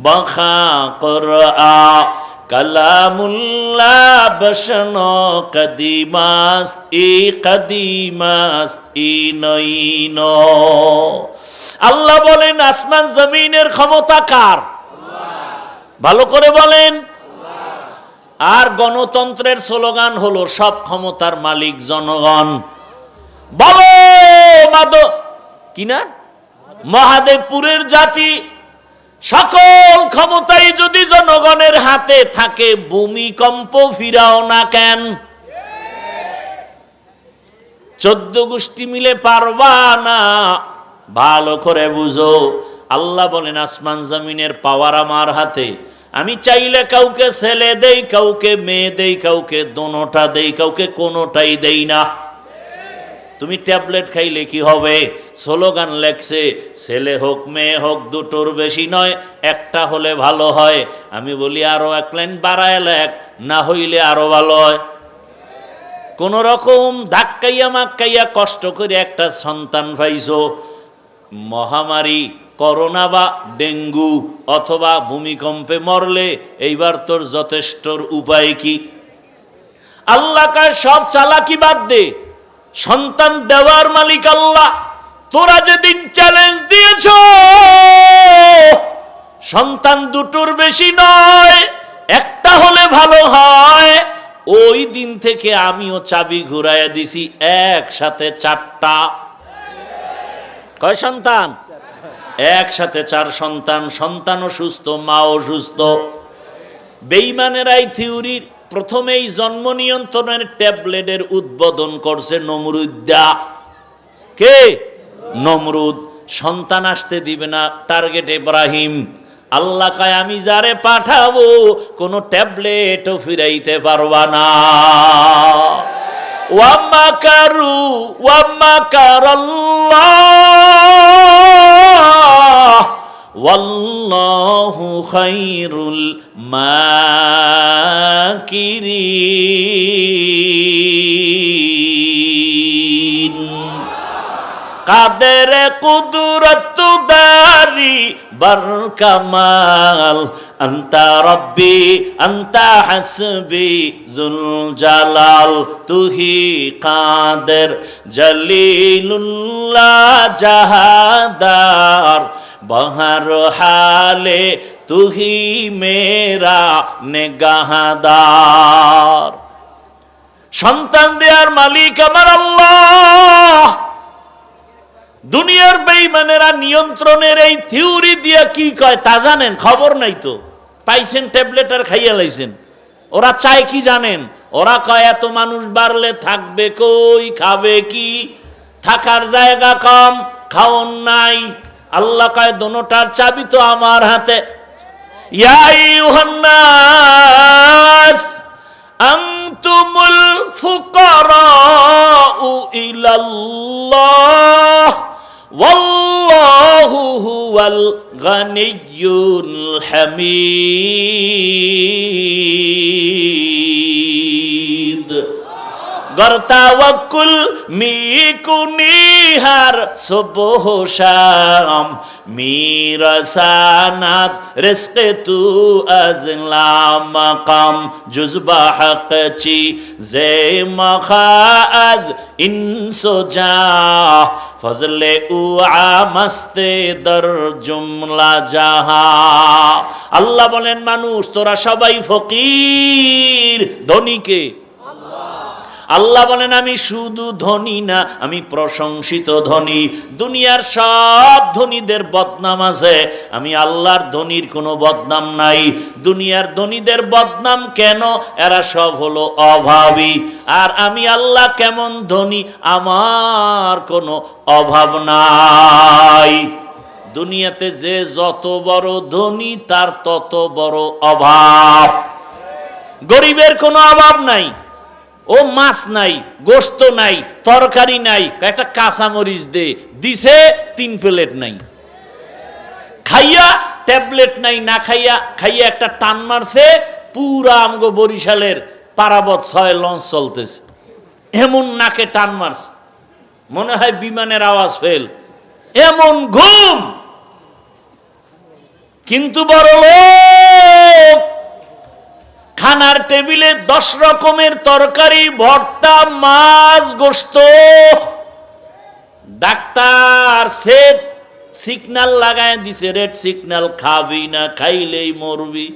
বখা করআ কালামুল্লাহ বসন কদিমাস ই নইন। আল্লাহ বলেন আসমান জমিনের ক্ষমতা কার? ভালো করে বলেন। আর গণতন্ত্রের স্লোগান হলো সব ক্ষমতার মালিক জনগণ। বলো কিনা মহাদেবপুরের জাতি, সকল ক্ষমতাই যদি জনগণের হাতে থাকে, ভূমিকম্প ফিরাও না কেন? 14 গোষ্ঠী মিলে পারবা না। ভালো করে বুঝো। আল্লাহ বলেন আসমান জমিনের পাওয়ার আমার হাতে। আমি চাইলে কাউকে ছেলে দেই, কাউকে মেয়ে দেই, কাউকে দোনোটা দেই, কাউকে কোনোটাই দেই না। তুমি ট্যাবলেট খাইলে কি হবে? স্লোগান লেখছে ছেলে হোক মেয়ে হোক দুটোর বেশি নয়, একটা হলে ভালো হয়। আমি বলি আরো এক লাইন বাড়ায় লেখ, না হইলে আরো ভালো হয়। কোন রকম ধাক্কাইয়া মাক্কাইয়া কষ্ট করে একটা সন্তান পাইছো, মহামারী করোনা বা ডেঙ্গু অথবা ভূমিকম্পে মরলে এইবার তোর যথেষ্টর উপায় কি? আল্লাহ কার সব চালাকি বাদ দে, সন্তান দেওয়ার মালিক আল্লাহ। তোরা যেদিন চ্যালেঞ্জ দিয়েছ সন্তান দুটোর বেশি নয়, একটা হলে ভালো হয়, ওই দিন থেকে আমিও চাবি ঘুরাইয়া দিছি, একসাথে 4টা। কয় সন্তান? একসাথে 4 সন্তান। সন্তানও সুস্থ, মাও সুস্থ। বেঈমানেরা এই থিওরির প্রথমেই জন্ম নিয়ন্ত্রণের ট্যাবলেটের উদ্বোধন করছে নমরুদ্দা। কে? নমরুদ। সন্তান আসতে দিবে না, টার্গেট ইব্রাহিম। আল্লাহ কয় আমি যারে পাঠাবো কোনো ট্যাবলেটও ফিরাইতে পারবা না। ওয়ামাকারু ওয়ামাকারাল্লাহ ওয়াল্লাহু খায়রুল মাকিরিন। কাদের কুদরত দারি বরকামাল আন্তা রব্বি আন্তা হাসবি যুল জালাল তুহি কাদের জলিলুল্লাহ জাহাদার বহর হালে তুহি মেরা নেগাহদার। সন্তান দেয়ার মালিক আমার আল্লাহ। দুনিয়ার বেঈমানেরা নিয়ন্ত্রণের এই থিওরি দিয়ে কি কয় তা জানেন? খবর নাই তো। পাইছেন ট্যাবলেট আর খাইয়া লাইছেন। ওরা চায় কি জানেন? ওরা কয় এত মানুষ বাড়লে থাকবে কই, খাবে কি? থাকার জায়গা কম, খাওন নাই। আল্লাহ কয় দোনোটার চাবি তো আমার হাতে। ইয়া আইয়ুহান নাস আনতুমুল ফুকারাউ ইলাল্লাহ ওয়াল্লাহু হুয়াল গানিয়্যুল হামিদ। গরতাওয়াক্কুল মিকুনিহার সুবহ শাম মিরাসানাত রিজকে তু আজলা মাকাম জুজবা হাকচি জে মাখাজ ইনসোজা ফজলে উ আমস্তে দর জুমলা জাহা। আল্লাহ বলেন মানুষ তোরা সবাই ফকির, ধনীকে আল্লাহ বলেন আমি শুধু ধনী না, আমি প্রশংসিত ধনী। দুনিয়ার সব ধনীদের বদনাম আছে, আমি আল্লাহর ধনীর কোনো বদনাম নাই। দুনিয়ার ধনীদের বদনাম কেন? এরা সব হলো অভাবী। আর আমি আল্লাহ কেমন ধনী, আমার কোনো অভাব নাই। দুনিয়াতে যে যত বড় ধনী তার তত বড় অভাব। গরিবের কোনো অভাব নাই। ও মাছ নাই, গোশত নাই, তরকারি নাই, একটা কাঁচামরিচ দে, দিছে 3 প্লেট নাই। খাইয়া ট্যাবলেট নাই, না খাইয়া খাইয়া একটা টান মারছে, পুরা আমগো বরিশালের পারাবত 6 লঞ্চ চলতেছে, এমন নাকে টান মারছে মনে হয় বিমানের আওয়াজ ফেল। এমন ঘুম কিন্তু বড় লোক খানার টেবিলে 10 রকমের তরকারি, ভর্তা, মাছ, গোশত। ডাক্তার সেট সিগন্যাল লাগায় দিছে, রেড সিগন্যাল, খাবি না, খাইলেই মরবি।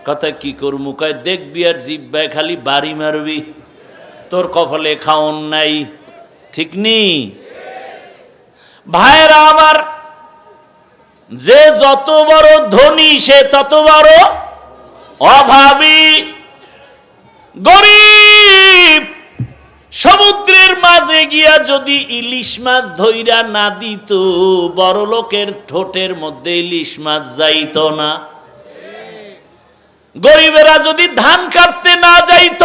কথা কি করবো? কয় দেখবি আর জিব্বায় খালি বাড়ি মারবি, তোর কপালে খাওন নাই। ঠিক নি ভাইরা আমার? যে যত বড় ধনী সে তত বড় অভাবী। গরিব সমুদ্রের মাঝে গিয়া যদি ইলিশ মাছ ধইরা না দিত, বড় লোকের ঠোঁটের মধ্যে ইলিশ মাছ যাইত না। গরিবেরা যদি ধান কাটতে না যাইত,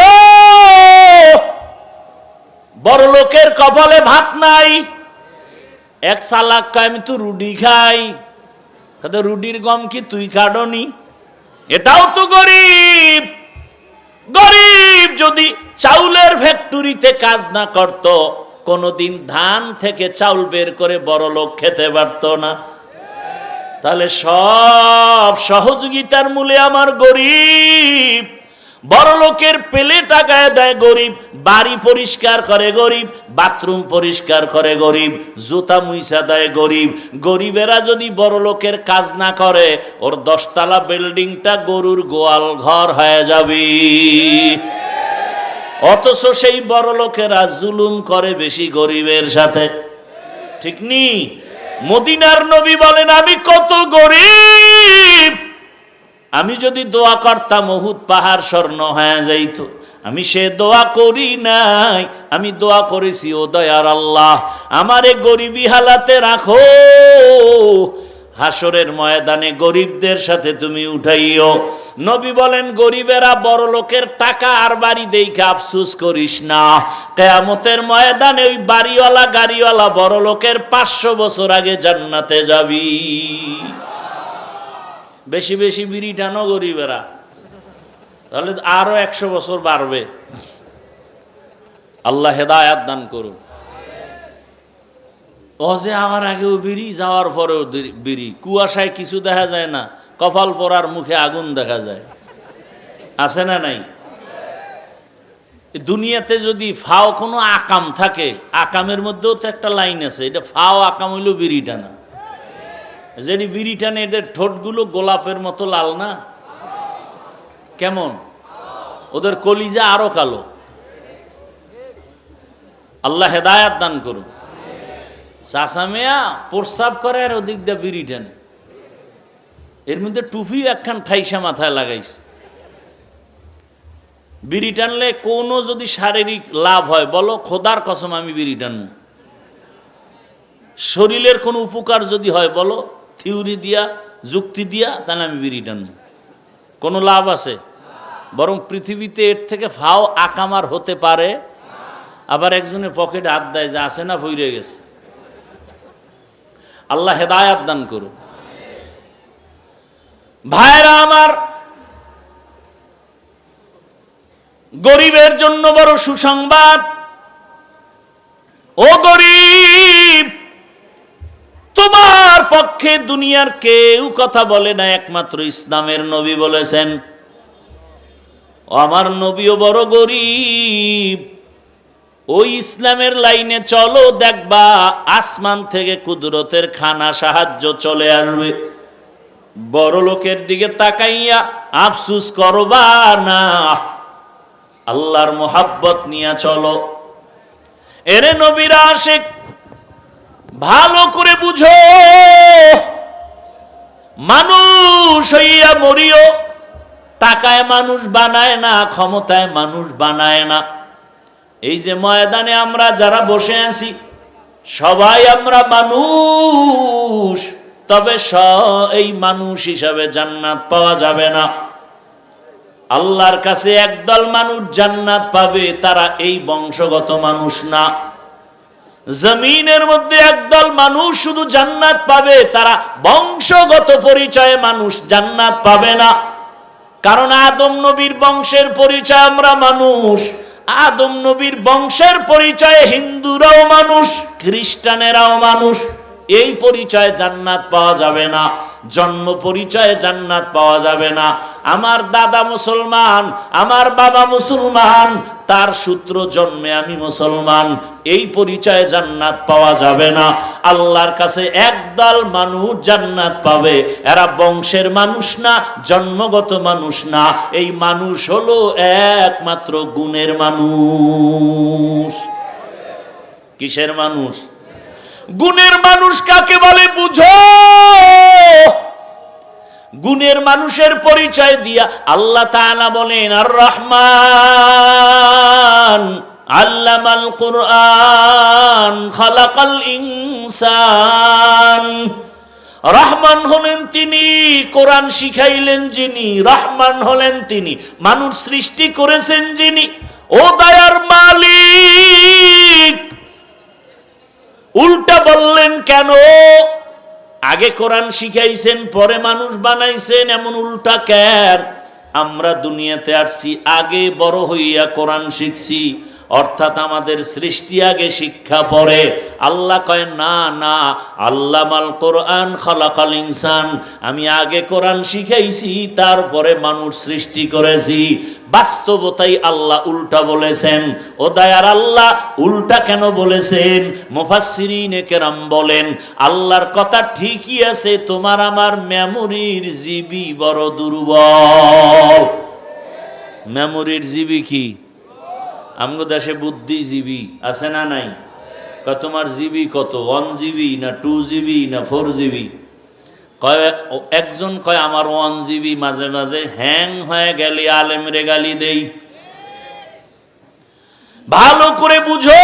বড় লোকের কপালে ভাত নাই। এক সালাক কয় আমি তো রুটি খাই। রুটির গম কি তুই কাটনি? এটাও তো গরিব। গরিব যদি চাউলের ফ্যাক্টরিতে কাজ না করত, কোনদিন ধান থেকে চাউল বের করে বড় লোক খেতে পারত না। তাহলে সব সহযোগিতার মূলে আমার গরিব। বড় লোকের পেলে টাকায় দেয় গরিব, বাড়ি পরিষ্কার করে গরিব, বাথরুম পরিষ্কার করে গরিব, জুতা মুইসা দেয় গরিব। গরিবেরা যদি বড় লোকের কাজ না করে, ওর 10 তলা বিল্ডিংটা গরুর গোয়াল ঘর হয়ে যাবে। অথচ সেই বড় লোকেরা জুলুম করে বেশি গরিবের সাথে। ঠিক নি? মদিনার নবী বলেন আমি কত গরিব, আমি যদি দোয়া করতাম উহুদ পাহাড় স্বর্ণ হয়ে যাইত। আমি সে দোয়া করি নাই, আমি দোয়া করেছি ও দয়ার আল্লাহ আমারে গরিবী হালাতে রাখো, হাসরের ময়দানে গরিবদের সাথে তুমি উঠাইও। নবী বলেন গরিবেরা বড় লোকের টাকা আর বাড়ি দেখে আফসোস করিস না, কিয়ামতের ময়দানে ওই বাড়িওয়ালা গাড়িওয়ালা বড় লোকের 500 বছর আগে জান্নাতে যাবি। বেশি বেশি বিড়ি টানো গরিবেরা, তাহলে আরো 100 বছর বাড়বে। আল্লাহ হেদায়াত দান করুন। অজে আমার আগেও বিড়ি, যাওয়ার পরেও বিড়ি, কুয়াশায় কিছু দেখা যায় না, কপাল পরার মুখে আগুন দেখা যায়। আছে না নাই? দুনিয়াতে যদি ফাও কোনো আকাম থাকে, আকামের মধ্যেও তো একটা লাইন আছে, এটা ফাও আকাম হইল বিড়ি টানা। যেটি বিড়ি টানে এদের ঠোঁটগুলো গোলাপের মতো লাল না? কেমন? ওদের কলিজা আরো কালো। আল্লাহ হেদায়াত দান করুন। চাচা মেয়া প্রস্রাব করে আর ওদিক দিয়ে বিড়ি টানে, এর মধ্যে টুপি একখান ঠাইসা মাথায় লাগাইছে। বিড়ি টানলে কোনো যদি শারীরিক লাভ হয় বলো, খোদার কসম আমি বিড়ি টানবো। শরীরের কোনো উপকার যদি হয় বলো, থিওরি দিয়া যুক্তি দিয়া, তাহলে আমি বিড়ি টানবো। কোনো লাভ আছে? বরং পৃথিবীতে এর থেকে ফাও আকামার হতে পারে। আবার একজনের পকেটে হাত দেয় যে আছে না ভইরে গেছে। আল্লাহ হেদায়াত দান করুন। ভাইরা আমার, গরিবের জন্য বড় সুসংবাদ। ও গরিব, তোমার পক্ষে দুনিয়ার কেউ কথা বলে না, একমাত্র ইসলামের নবী বলেছেন। আমার নবীও বড় গরিব। ওই ইসলামের লাইনে চলো, দেখবা আসমান থেকে কুদরতের খানা সাহায্য চলে আসবে। বড় লোকের দিকে তাকাইয়া আফসুস করবা না, আল্লাহর মোহাব্বত নিয়ে চলো। এরে নবীর আশিক, ভালো করে বুঝো, মানুষ হইয়া মরিও, টাকায় মানুষ বানায় না, ক্ষমতায় মানুষ বানায় না। এই যে ময়দানে আমরা যারা বসে আছি, সবাই আমরা মানুষ, তবে এই মানুষ হিসাবে জান্নাত পাওয়া যাবে না। আল্লাহর কাছে একদল মানুষ জান্নাত পাবে, তারা এই বংশগত মানুষ না। জমিনের মধ্যে একদল মানুষ শুধু জান্নাত পাবে, তারা বংশগত পরিচয়ে মানুষ জান্নাত পাবে না। কারণ আদম নবীর বংশের পরিচয় আমরা মানুষ, আদম নবীর বংশের পরিচয়ে হিন্দুরাও মানুষ, খ্রিস্টানেরাও মানুষ। এই পরিচয় জান্নাত পাওয়া যাবে না, জন্ম পরিচয়ে জান্নাত পাওয়া যাবে না। আমার দাদা মুসলমান, আমার বাবা মুসলমান, তার সূত্র জন্মে আমি মুসলমান, এই পরিচয়ে জান্নাত পাওয়া যাবে না। আল্লাহর কাছে একদল মানুষ জান্নাত পাবে, এরা বংশের মানুষ না, জন্মগত মানুষ না, এই মানুষ হলো একমাত্র গুণের মানুষ। কিসের মানুষ? গুণের মানুষ কাকে বলে বুঝো। গুণের মানুষের পরিচয় দিয়া আল্লাহ তাআলা বলেন, আর রহমান আল্লামাল কুরআন খালাকাল ইনসান। রহমান হলেন তিনি, কোরআন শিখাইলেন যিনি। রহমান হলেন তিনি, মানুষ সৃষ্টি করেছেন যিনি। ও দয়ার মালিক, উল্টা বললেন কেন? আগে কোরআন শিখাইছেন, পরে মানুষ বানাইছেন, এমন উল্টা কেন? আমরা দুনিয়াতে আসছি, আগে বড় হইয়া কোরআন শিখছি, অর্থাৎ আমাদের সৃষ্টি আগে, শিক্ষা পরে। আল্লাহ কয় না না, আল্লামাল কোরআন খালাকাল ইনসান, আমি আগে কোরআন শিখাইছি, তারপরে মানুষ সৃষ্টি করেছি। বাস্তবতাই আল্লাহ উল্টা বলেছেন। ও দয়ার আল্লাহ, উল্টা কেন বলেছেন? মুফাসসিরিনে কেরাম বলেন, আল্লাহর কথা ঠিকই আছে, তোমার আমার মেমোরির জিবি বড় দুর্বল। মেমোরির জিবি কি? আমগো দেশে বুদ্ধিজীবী আছে না নাই? তোমার জিবি কত? 1 জিবি না 2 জিবি না 4 জিবি? কয় একজন কয় আমার 1 জিবি, মাঝে মাঝে হ্যাং হয়ে গেলে আলেমরে গালি দেই। ভালো করে বুঝো,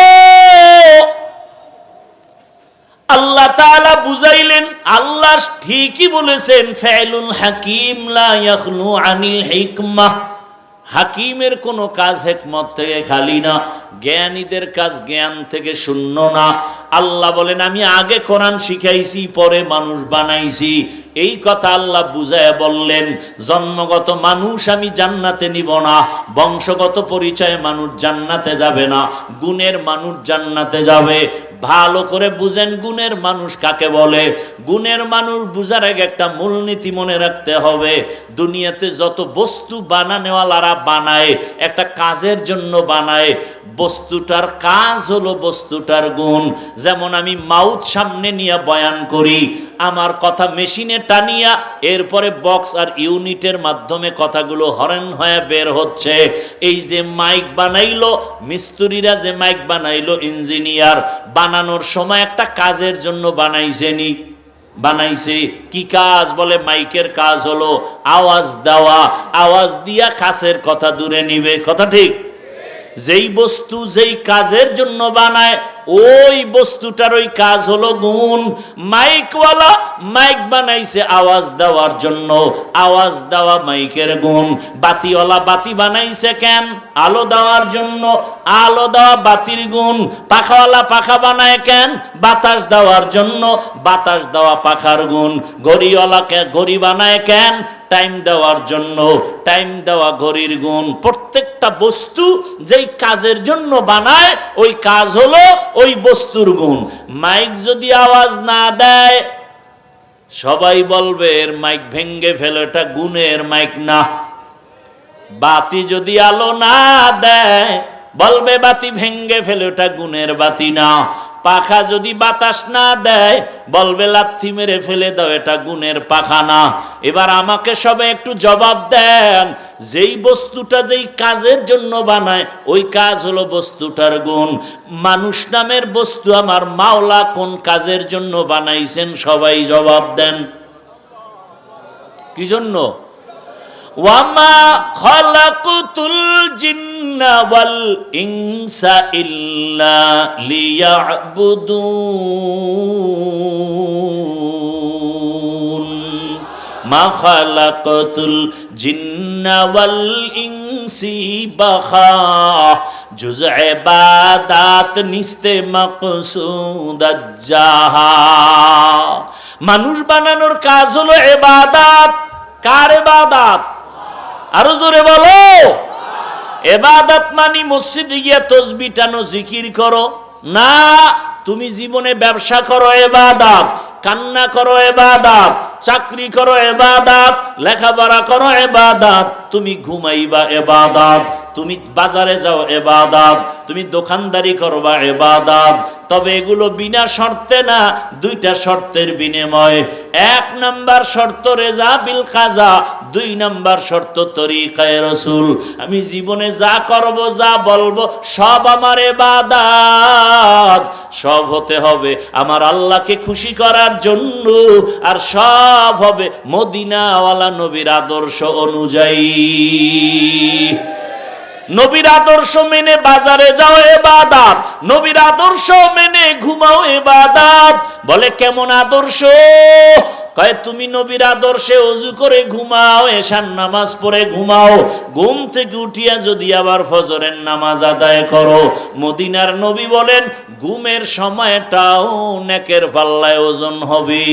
আল্লাহ তাআলা বুঝাইলেন, আল্লাহ ঠিকই বলেছেন, ফাইলুল হাকিম লা ইয়াখলু আনিল হিকমাহ। হাকিমের কোনো কাজ হিকমত থেকে খালি না, জ্ঞানীদের কাজ জ্ঞান থেকে শূন্য না। আল্লাহ বলেন, আমি আগে কোরআন শিখাইছি, পরে মানুষ বানাইছি। এই কথা আল্লাহ বুঝায় বললেন, জন্মগত মানুষ আমি জান্নাতে নিব না, বংশগত পরিচয়ে মানুষ জান্নাতে যাবে না, গুণের মানুষ জান্নাতে যাবে। ভালো করে বুঝেন, গুণের মানুষ কাকে বলে। গুণের মানুষ বুঝার আগে একটা মূলনীতি মনে রাখতে হবে। দুনিয়াতে যত বস্তু বানানোওয়ালারা বানায়, একটা কাজের জন্য বানায়। বস্তুটার কাজ হলো বস্তুটার গুণ। যেমন আমি মাউথ সামনে নিয়ে বয়ান করি, আমার কথা মেশিনে টানিয়া এরপরে বক্স আর ইউনিটের মাধ্যমে কথাগুলো হরেন হয়ে বের হচ্ছে। এই যে মাইক বানাইলো মিস্ত্রিরা, যে মাইক বানাইলো ইঞ্জিনিয়ার, বানানোর সময় একটা কাজের জন্য বানাইছেনি, বানাইছে। কি কাজ? বলে মাইকের কাজ হলো আওয়াজ দেওয়া, আওয়াজ দিয়া কাছের কথা দূরে নিবে। কথা ঠিক? যেই বস্তু যেই কাজের জন্য বানায়, ওই বস্তুটার ওই কাজ হলো গুণ। মাইকওয়ালা মাইক বানাইছে আওয়াজ দেওয়ার জন্য, আওয়াজ দেওয়া মাইকের গুণ। বাতিওয়ালা বাতি বানাইছে কেন? আলো দেওয়ার জন্য, আলো দেওয়া বাতির গুণ। পাখাওয়ালা পাখা বানায় কেন? বাতাস দেওয়ার জন্য, বাতাস দেওয়া পাখার গুণ। ঘড়িওয়ালাকে ঘড়ি বানায় কেন? টাইম দেওয়ার জন্য, টাইম দেওয়া ঘড়ির গুণ। প্রত্যেকটা বস্তু যেই কাজের জন্য বানায়, ওই কাজ হলো ওই বস্তুর গুণ। মাইক যদি আওয়াজ না দেয়, সবাই বলবে এর মাইক ভেঙ্গে ফেলে, এটা গুণের মাইক না। বাতি যদি আলো না দেয়, বলবে বাতি ভেঙ্গে ফেলে, এটা গুণের বাতি না। পাখা যদি বাতাস না দেয়, বলবে লাথি মেরে ফেলে দাও, এটা গুণের পাখা না। এবার আমাকে সবাই একটু জবাব দেন, যেই বস্তুটা যেই কাজের জন্য বানায়, ওই কাজ হলো বস্তুটার গুণ। মানুষ নামের বস্তু আমার মাওলা কোন কাজের জন্য বানাইছেন? সবাই জবাব দেন। কি জন্য? ওয়ামা খালাকুতুল জিন্না ওয়াল ইনসা ইল্লা লিয়াবুদুন। মা খালাকুতুল জিন্না ওয়াল ইনসি বাখা, জুজ ইবাদাত নিস্তে মাকসুদাত জাহা। মানুষ বানানোর কাজ হলো ইবাদত। কার ইবাদত? আরো জোরে বলো। ইবাদত মানে মসজিদে গিয়ে তাসবিহ টানো, জিকির করো না। তুমি জীবনে ব্যবসা করো ইবাদত, কান্না করো ইবাদত, চাকরি করো ইবাদত, লেখাপড়া করো ইবাদত, তুমি ঘুমাইবা ইবাদত, তুমি বাজারে যাও ইবাদত, তুমি দোকানদারি করবা ইবাদত। তবে এগুলো বিনা শর্তে না, দুইটা শর্তের বিনিময়ে। এক নাম্বার শর্ত রেজা বিল কাজা, দুই নাম্বার শর্ত তরিকায়ে রাসূল। আমি জীবনে যা করব, যা বলবো, সব আমার ইবাদত, সব হতে হবে আমার আল্লাহকে খুশি করার জন্য, আর সব হবে মদিনাওয়ালা নবীর আদর্শ অনুযায়ী। নবীর আদর্শ মেনে বাজারে যাও ইবাদত, নবীর আদর্শ মেনে ঘুমাও ইবাদত। বলে কেমন আদর্শ? কয় তুমি নবীর আদর্শে ওযু করে ঘুমাও, এশার নামাজ পড়ে ঘুমাও, ঘুম থেকে উঠিয়া যদি আবার ফজরের নামাজ আদায় করো। মদিনার নবী বলেন ঘুমের সময়টাও নেকের পাল্লায় ওজন হবে।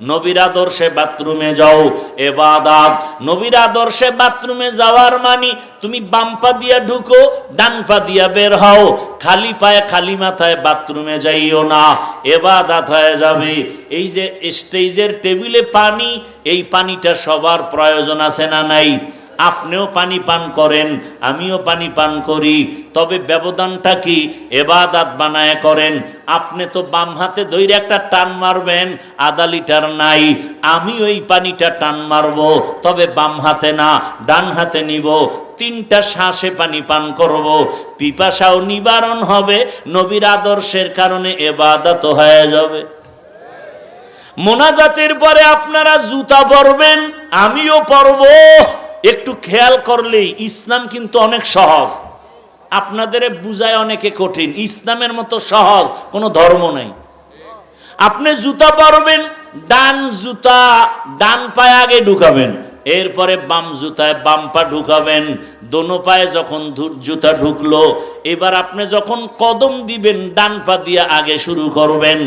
নবীর আদর্শে বাথরুমে যাও ইবাদত। নবীর আদর্শে বাথরুমে যাওয়ার মানে তুমি বাম পা দিয়া ঢুকো, ডান পা দিয়া বের হও, খালি পায়ে খালি মাথায় বাথরুমে যাইও না, ইবাদত হয়ে যাবে। এই যে স্টেজের টেবিলে পানি, এই পানিটা সবার প্রয়োজন আছে না নাই? আপনিও পানি পান করেন, আমিও পানি পান করি, তবে ব্যবধানটা কি? ইবাদত বানায় করেন। আপনি তো বাম হাতে ধরে একটা টান মারবেন, আধা লিটার নাই, আমি ওই পানিটা টান মারবো, তবে বাম হাতে না, ডান হাতে নিব, তিনটা শ্বাসে পানি পান করব, পিপাসাও নিবারণ হবে, নবীর আদর্শের কারণে ইবাদত হয়ে যাবে। মোনাজাতের পরে আপনারা জুতা পরবেন, আমিও পরব। একটু খেয়াল করলেই ইসলাম কিন্তু অনেক সহজ, আপনাদের বুঝায় অনেকে কঠিন। ইসলামের মতো সহজ কোনো ধর্ম নাই। আপনি জুতা পরবেন, ডান জুতা ডান পায়ে আগে ঢুকাবেন, এরপরে বাম জুতায় বাম পা ঢুকাবেন। দোনো পায়ে যখন জুতা ঢুকলো, এবার আপনি যখন কদম দিবেন ডান পা দিয়ে আগে শুরু করবেন।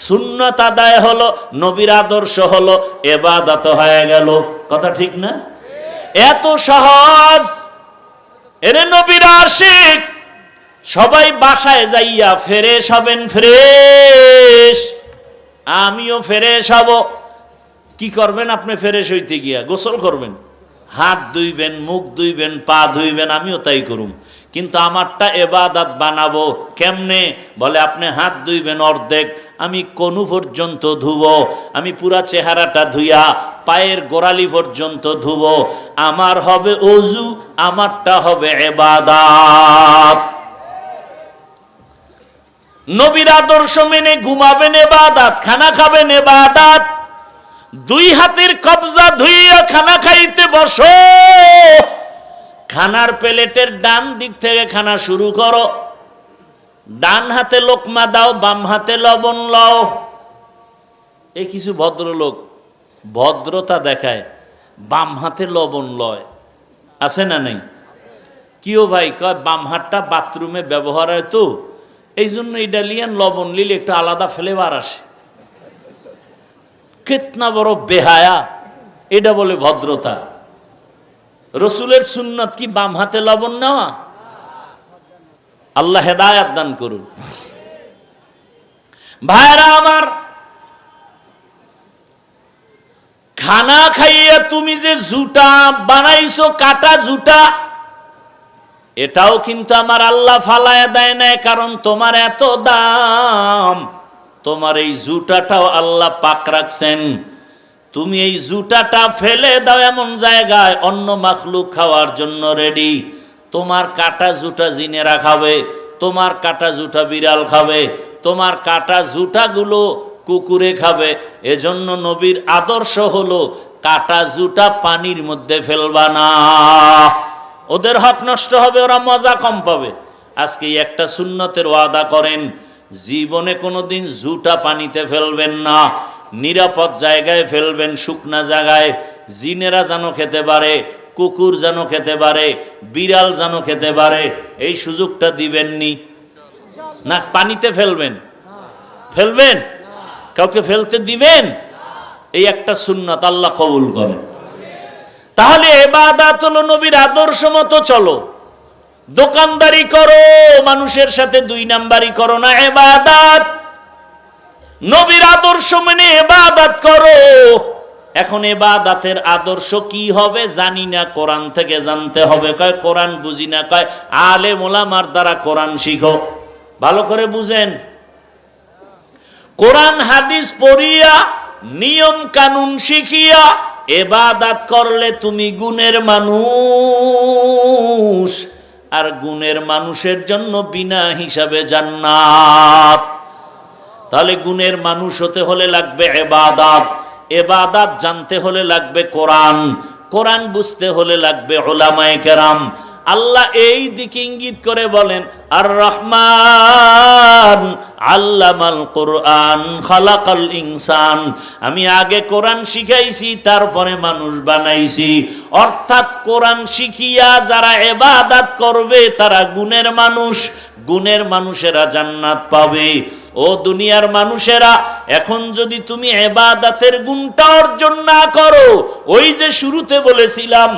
সুন্নাত আদায় হলো, নবীর আদর্শ হলো, ইবাদত হয়ে গেল। কথা ঠিক না? এত সহজ। এরে নবীর আশিক সবাই বাসায় যাইয়া ফ্রেশ হবেন, ফ্রেশ, আমিও ফ্রেশ হব। কি করবেন আপনি ফ্রেশ হইতে গিয়া? গোসল করবেন, হাত ধুইবেন, মুখ ধুইবেন, পা ধুইবেন, আমিও তাই করুম। কিন্তু আমারটা ইবাদত বানাবো কেমনে? বলে আপনি হাত ধুইবেন অর্ধেক, আমি কনু পর্যন্ত ধুব, আমি পুরা চেহারাটা ধুইয়া পায়ের গোড়ালি পর্যন্ত ধুব। আমার হবে ওযু, আমারটা হবে ইবাদত। নবীর আদর্শ মেনে ঘুমাবেন ইবাদত, খানা খাবেন ইবাদত। দুই হাতের কবজা ধুইয়া খানা খাইতে বসো, খানার প্লেটের ডান দিক থেকে খানা শুরু করো, ডান হাতে লোকমা দাও, বাম হাতে লবণ লও। এই কিছু ভদ্রলোক ভদ্রতা দেখায়, বাম হাতে লবণ লয়, আছে না নেই? কিও ভাই? কয় বাম হাতটা বাথরুমে ব্যবহার হয় তো, এই জন্য এটা লিয়ান, লবণ লিলে একটু আলাদা ফ্লেভার আসে। কিতনা বড় বেহায়া! এটা বলে ভদ্রতা? রসুলের সুন্নাত কি বাম হাতে লবণ নেওয়া? আল্লাহ হেদায়াত দান করুন। ভাইরা আমার, খানা খাইয়া তুমি যে জুতা বানাইছো, কাটা জুতা, এটাও কিন্তু আমার আল্লাহ ফালায়া দেয় নাই, কারণ তোমার এত দাম। তোমার এই জুতাটাও আল্লাহ পাক রাখছেন। তুমি এই জুতাটা ফেলে দাও এমন জায়গায়, অন্য মাখলুক খাওয়ার জন্য রেডি। তোমার কাটা জুতা জিনেরা খাবে, তোমার কাটা জুতা বিড়াল খাবে, তোমার কাটা জুতাগুলো কুকুরে খাবে। এজন্য নবীর আদর্শ হলো কাটা জুতা পানির মধ্যে ফেলবা না, ওদের হক নষ্ট হবে, ওরা মজা কম পাবে। আজকে একটা সুন্নতের ওয়াদা করেন, জীবনে কোনোদিন জুতা পানিতে ফেলবেন না, নিরাপদ জায়গায় ফেলবেন, শুকনা জায়গায়। জিনেরা যেন খেতে পারে, কুকুর যেন খেতে পারে, বিড়াল যেন খেতে পারে, এই সুযোগটা দিবেননি। না পানিতে ফেলবেন? ফেলবেন? কাউকে ফেলতে দিবেন? এই একটা সুন্নাত, আল্লাহ কবুল করেন। তাহলে ইবাদত হলো নবীর আদর্শ মতো চলো। দোকানদারি করো, মানুষের সাথে দুই নাম্বারি করো না, ইবাদত। নবীর আদর্শ মেনে ইবাদত করো। এখন ইবাদতের আদর্শ কি হবে জানি না, কোরআন থেকে জানতে হবে। কয় কোরআন বুঝি না, কয় আলেম ওলামার দ্বারা কোরআন শিখো। ভালো করে বুঝেন, কোরআন হাদিস পড়িয়া নিয়ম কানুন শিখিয়া ইবাদত করলে তুমি গুণের মানুষ, আর গুণের মানুষের জন্য বিনা হিসাবে জান্নাত। তাহলে গুণের মানুষ হতে হলে লাগবে ইবাদত, ইবাদত জানতে হলে লাগবে কোরআন, কোরআন বুঝতে হলে লাগবে উলামায়ে কেরাম। আল্লাহ এই দিকে ইঙ্গিত করে বলেন, আর রহমান আল্লামাল কোরআন খালাকাল ইনসান। আমি আগে কোরআন শিখাইছি, তারপরে মানুষ বানাইছি। অর্থাৎ কোরআন শিখিয়া যারা ইবাদত করবে তারা গুণের মানুষ, গুণের মানুষেরা জান্নাত পাবে। ও দুনিয়ার মানুষেরা, এখন যদি তুমি ইবাদতের গুণটা অর্জন না করো, ওই যে শুরুতে বলেছিলাম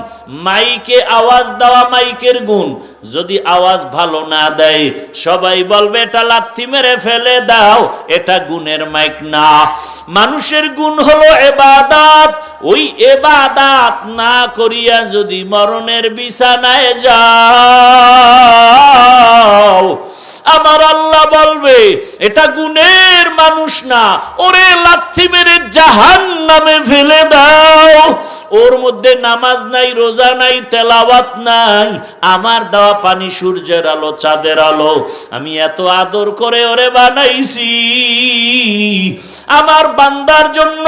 মাইকে আওয়াজ দেওয়া মাইকের গুণ, যদি আওয়াজ ভালো না দেয় সবাই বলবে এটা লাথি মেরে ফেলে দাও, এটা গুণের মাইক না। মানুষের গুণ হলো ইবাদত। ওই ইবাদত না করিয়া যদি মরণের বিছানায় যাও, আমার আল্লাহ বলবে এটা গুণের মানুষ না, ওরে লাথি মেরে জাহান্নামে ফেলে দাও। ওর মধ্যে নামাজ নাই, রোজা নাই, তেলাওয়াত নাই, আমার দেওয়া পানি, সূর্যের আলো, চাঁদের আলো, আমি এত আদর করে ওরে বানাইছি। আমার বান্দার জন্য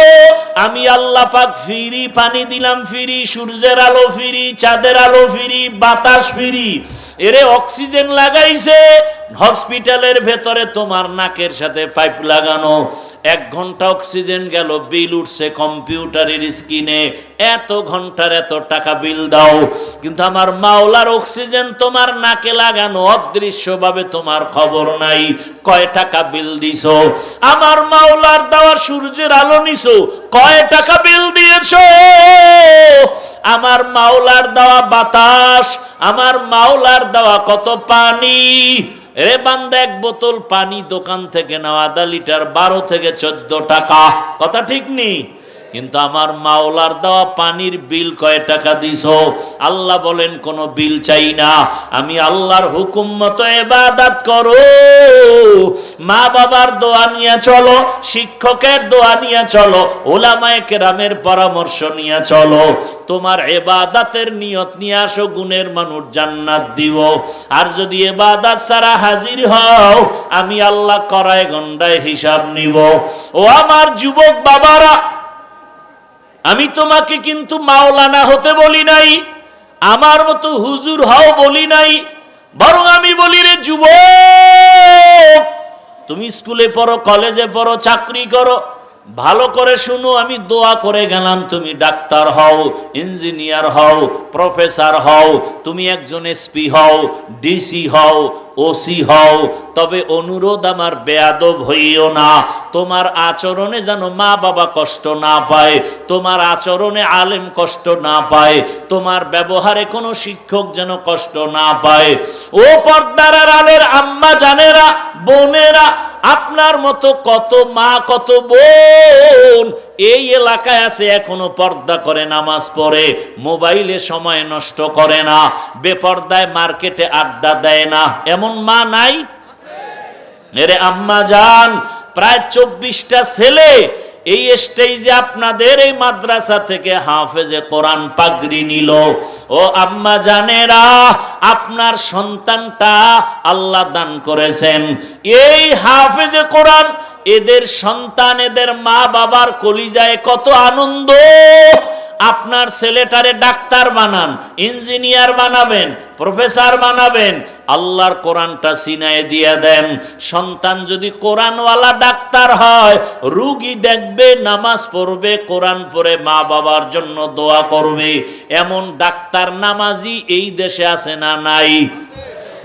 আমি আল্লাহ পাক ফ্রি পানি দিলাম, ফ্রি সূর্যের আলো, ফ্রি চাঁদের আলো, ফ্রি বাতাস, ফ্রি। এরে অক্সিজেন লাগাইছে হসপিটালের ভেতরে, তোমার নাকের সাথে পাইপ লাগানো। 1 ঘন্টা অক্সিজেন গেল, বিল উঠছে কম্পিউটারের স্ক্রিনে, এত ঘন্টার এত টাকা বিল দাও। কিন্তু আমার মাওলার অক্সিজেন তোমার নাকে লাগানো, অদৃশ্যভাবে তোমার খবর নাই, কয় টাকা বিল দিছো। আমার মাওলার দেওয়া সূর্যের আলো নিছো, কয় টাকা বিল দিয়েছো। আমার মাওলার দেওয়া বাতাস, আমার মাওলার দেওয়া কত পানি। রে বান্দা, 1 বোতল পানি দোকান থেকে নেওয়া আধা লিটার 12 থেকে 14 টাকা, কথা ঠিক নেই? কিন্তু আমার মাওলার দেওয়া পানির বিল কয় টাকা দিছো? আল্লাহ বলেন কোনো বিল চাই না, আমি আল্লাহর হুকুম মতো ইবাদত করো। মা বাবার দোয়া নিয়ে চলো, শিক্ষকের দোয়া নিয়ে চলো, উলামায়ে কেরামের পরামর্শ নিয়ে চলো। তোমার ইবাদতের নিয়ত নিয়ে আসো, গুণের মানুষ জান্নাত দিব। আর যদি ইবাদত ছাড়া হাজির হও, আমি আল্লাহ কড়ায় গন্ডায় হিসাব নিব। ও আমার যুবক বাবারা, আমি তোমাকে কিন্তু মাওলানা হতে বলি নাই, আমার মতো হুজুর হও বলি নাই, বরং আমি বলি রে যুবক, তুমি স্কুলে পড়ো, কলেজে পড়ো, চাকরি করো, ভালো করে শুনো, আমি দোয়া করে গেলাম তুমি ডাক্তার হও, ইঞ্জিনিয়ার হও, প্রফেসর হও, তুমি একজন এসপি হও, ডিসি হও, ওসি হও। তবে অনুরোধ আমার, বেয়াদব হইও না। তোমার আচরণে যেন মা বাবা কষ্ট না পায়, তোমার আচরণে আলেম কষ্ট না পায়, তোমার ব্যবহারে কোনো শিক্ষক যেন কষ্ট না পায়। ও পর্দার আড়ালের আম্মা জানেরা, বোনেরা, আপনার মতো কত মা, কত বোন এই এলাকায় আছে এখনো পর্দা করে নামাজ পড়ে, মোবাইলে সময় নষ্ট করে না, বেপর্দায় মার্কেটে আড্ডা দেয় না, এমন মা নাই? মেরে আম্মা জান, প্রায় 24টা ছেলে এই স্টেজে আপনাদের এই মাদ্রাসা থেকে হাফেজে কোরআন পাগড়ি নিল। ও আম্মা জানেরা, আপনার সন্তানটা আল্লাহ দান করেছেন এই হাফেজে কোরআন, এদের সন্তান, এদের মা বাবার কলিজায় কত আনন্দ। আপনার ছেলেটারে ডাক্তার বানান, ইঞ্জিনিয়ার বানাবেন, প্রফেসর বানাবেন, আল্লাহর কোরআনটা সিনায় দিয়ে দেন। সন্তান যদি কোরআনওয়ালা ডাক্তার হয়, রোগী দেখবে, নামাজ পড়বে, কোরআন পড়ে মা বাবার জন্য দোয়া করবে। এমন ডাক্তার নামাজি এই দেশে আছে না নাই?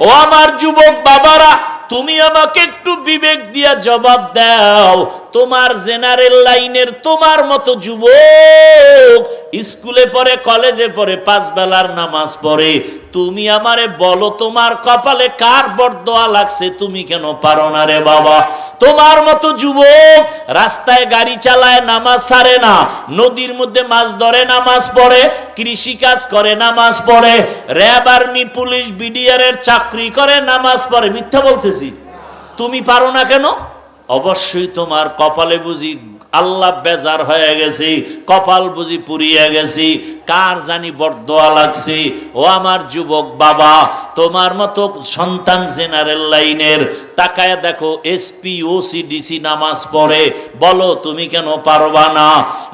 ও আমার যুবক বাবারা, তুমি আমাকে একটু বিবেক দিয়া জবাব দাও, তোমার জেনারেল লাইনের তোমার মতো যুবক স্কুলে পড়ে, কলেজে পড়ে, 5 বেলার নামাজ পড়ে, তুমি আমারে বলো তোমার কপালে কার বরদোয়া লাগছে, তুমি কেন পারো না রে বাবা? তোমার মতো যুবক রাস্তায় গাড়ি চালায়, নামাজ ছাড়ে না, নদীর মধ্যে মাছ ধরে, নামাজ পড়ে, কৃষি কাজ করে, নামাজ পড়ে, র্যাব, আর্মি, পুলিশ, বিডিআর এর চাকরি করে, নামাজ পড়ে। মিথ্যা বলতেছি? তুমি পারো না কেন? অবশ্যই তোমার কপালে বুঝি আল্লাহ বেজার হয়ে গেছে, কপাল বুঝি পুড়িয়ে গেছে, কার জানি বরদোয়া লাগছে। ও আমার যুবক বাবা, তোমার মতো সন্তান জেনারেল লাইনের, তাকায় দেখো এসপি, ওসি, ডিসি নামাজ পড়ে, বলো তুমি কেন পারবা না?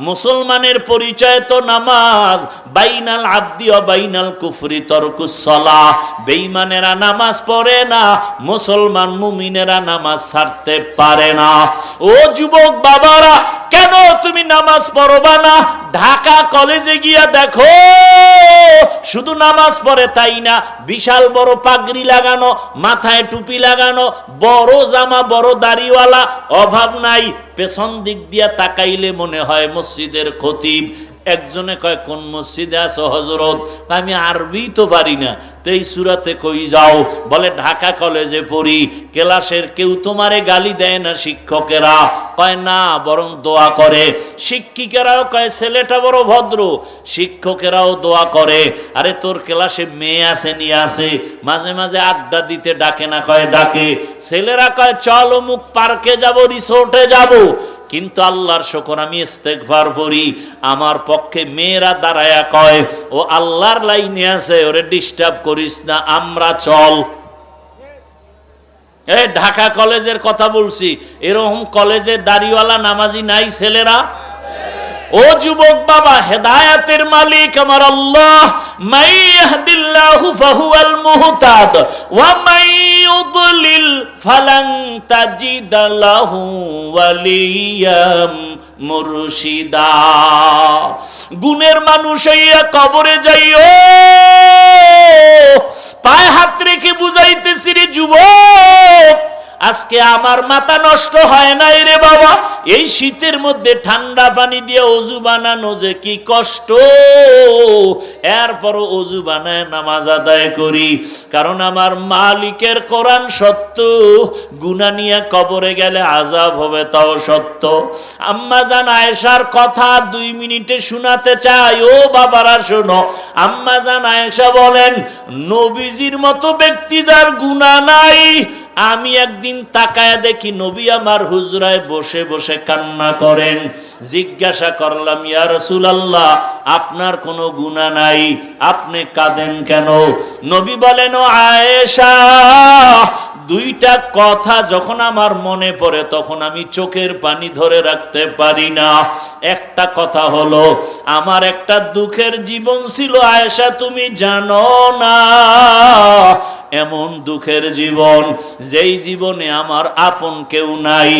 মুসলমানের পরিচয় তো নামাজ। বাইনাল আব্দি ও বাইনাল কুফরি তরকুস সালাহ। বেঈমানেরা নামাজ পড়ে না, মুসলমান মুমিনেরা নামাজ ছাড়তে পারে না। ও যুবক বাবারা, কেন তুমি নামাজ পড়বা না? ঢাকা কলেজে গিয়া দেখো, শুধু নামাজ পড়ে তাই না, বিশাল বড় পাগড়ি লাগানো, মাথায় টুপি লাগানো, বড় জামা, বড় দাড়িওয়ালা, অভাব নাই। পেছন দিক দিয়া তাকাইলে মনে হয় মসজিদের খতিব। একজনে কয় কোন মসজিদে আছো হযরত? আমি আরবি তো পারি না, তো এই সূরাতে কই যাও? বলে ঢাকা কলেজে পড়ি। ক্লাসের কেউ তোমারে গালি দেয় না? শিক্ষকেরা কয় না, বরং দোয়া করে। শিক্ষিকারাও কয় ছেলেটা বড় ভদ্র, শিক্ষকেরাও দোয়া করে। আরে তোর ক্লাসে মেয়ে আছে, নিয়ে আসে, মাঝে মাঝে আড্ডা দিতে ডাকে না? কয় ডাকে। ছেলেরা কয় চল অমুক পার্কে যাব, রিসোর্টে যাব। কিন্তু আল্লাহর শুকর, আমি ইস্তেগফার করি, আমার পক্ষে মেয়েরা দাঁড়ায়া কয় ও আল্লাহর লাইনে আছে, ওরে ডিস্টার্ব করিস না, আমরা চল। এই ঢাকা কলেজের কথা বলছি, এরকম কলেজে দাড়িওয়ালা নামাজি নাই ছেলেরা? ও যুবক বাবা, হেদায়েতের মালিক আমার আল্লাহ। মাই ইয়াহদিল্লাহু ফাহুয়াল মুহতাদ ওয়া মাই ইউদ্লিল ফালান তাজিদ লাহু ওয়ালিয়াম মুরশিদা। গুণের মানুষ হইয়া কবরে যাইও, পায়ে হাত রেখে বুঝাইতেছি রে যুবক, আজকে আমার মাথা নষ্ট হয় নাই রে বাবা। এই শীতের মধ্যে ঠান্ডা পানি দিয়ে অজু বানানো যে কি কষ্ট, এরপর অজু বানায় নামাজ আদায় করি, কারণ আমার মালিকের কোরআন সত্য, গুনাহ নিয়ে কবরে গেলে আযাব হবে তাও সত্য। আম্মা জান আয়েশার কথা 2 মিনিটে শোনাতে চাই। ও বাবারা শোনো, আম্মা জান আয়েশা বলেন, নবীজির মতো ব্যক্তি যার গুনাহ নাই, আমি একদিন তাকায় দেখি নবী আমার হুজরায় বসে বসে কান্না করেন। জিজ্ঞাসা করলাম, ইয়া রাসূলুল্লাহ, আপনার কোনো গুনাহ নাই, আপনি কাঁদেন কেন? নবী বলেন, ও আয়েশা, 2টা কথা যখন আমার মনে পড়ে তখন আমি চোখের পানি ধরে রাখতে পারি না। একটা কথা হলো, আমার একটা দুঃখের জীবন ছিল আয়েশা, তুমি জানো না। এমন দুঃখের জীবন, যেই জীবনে আমার আপন কেউ নাই।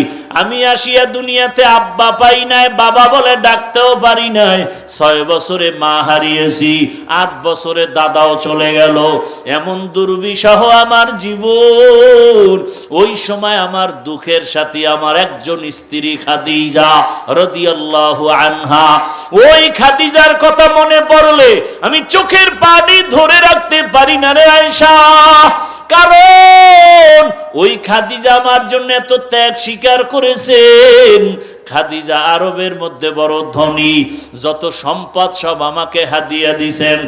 আমি আসিয়া দুনিয়াতে আব্বা পাই নাই, বাবা বলে ডাকতেও পারি নাই। 6 বছরে মা হারিয়েছি, 8 বছরে দাদাও চলে গেল। এমন দুর্বিষহ আমার জীবন। ওই সময় আমার দুঃখের সাথে আমার একজন স্ত্রী খাদিজা রাদিয়াল্লাহু আনহা, ওই খাদিজার কথা মনে পড়লে আমি চোখের পানি ধরে রাখতে পারি না রে আয়েশা। কারণ ওই খাদিজা আমার জন্য এত ত্যাগ স্বীকার করেছেন। খাদিজা আরবের মধ্যে বড় ধনী, যত সম্পদ সব আমাকে হাদিয়া দিয়েছেন।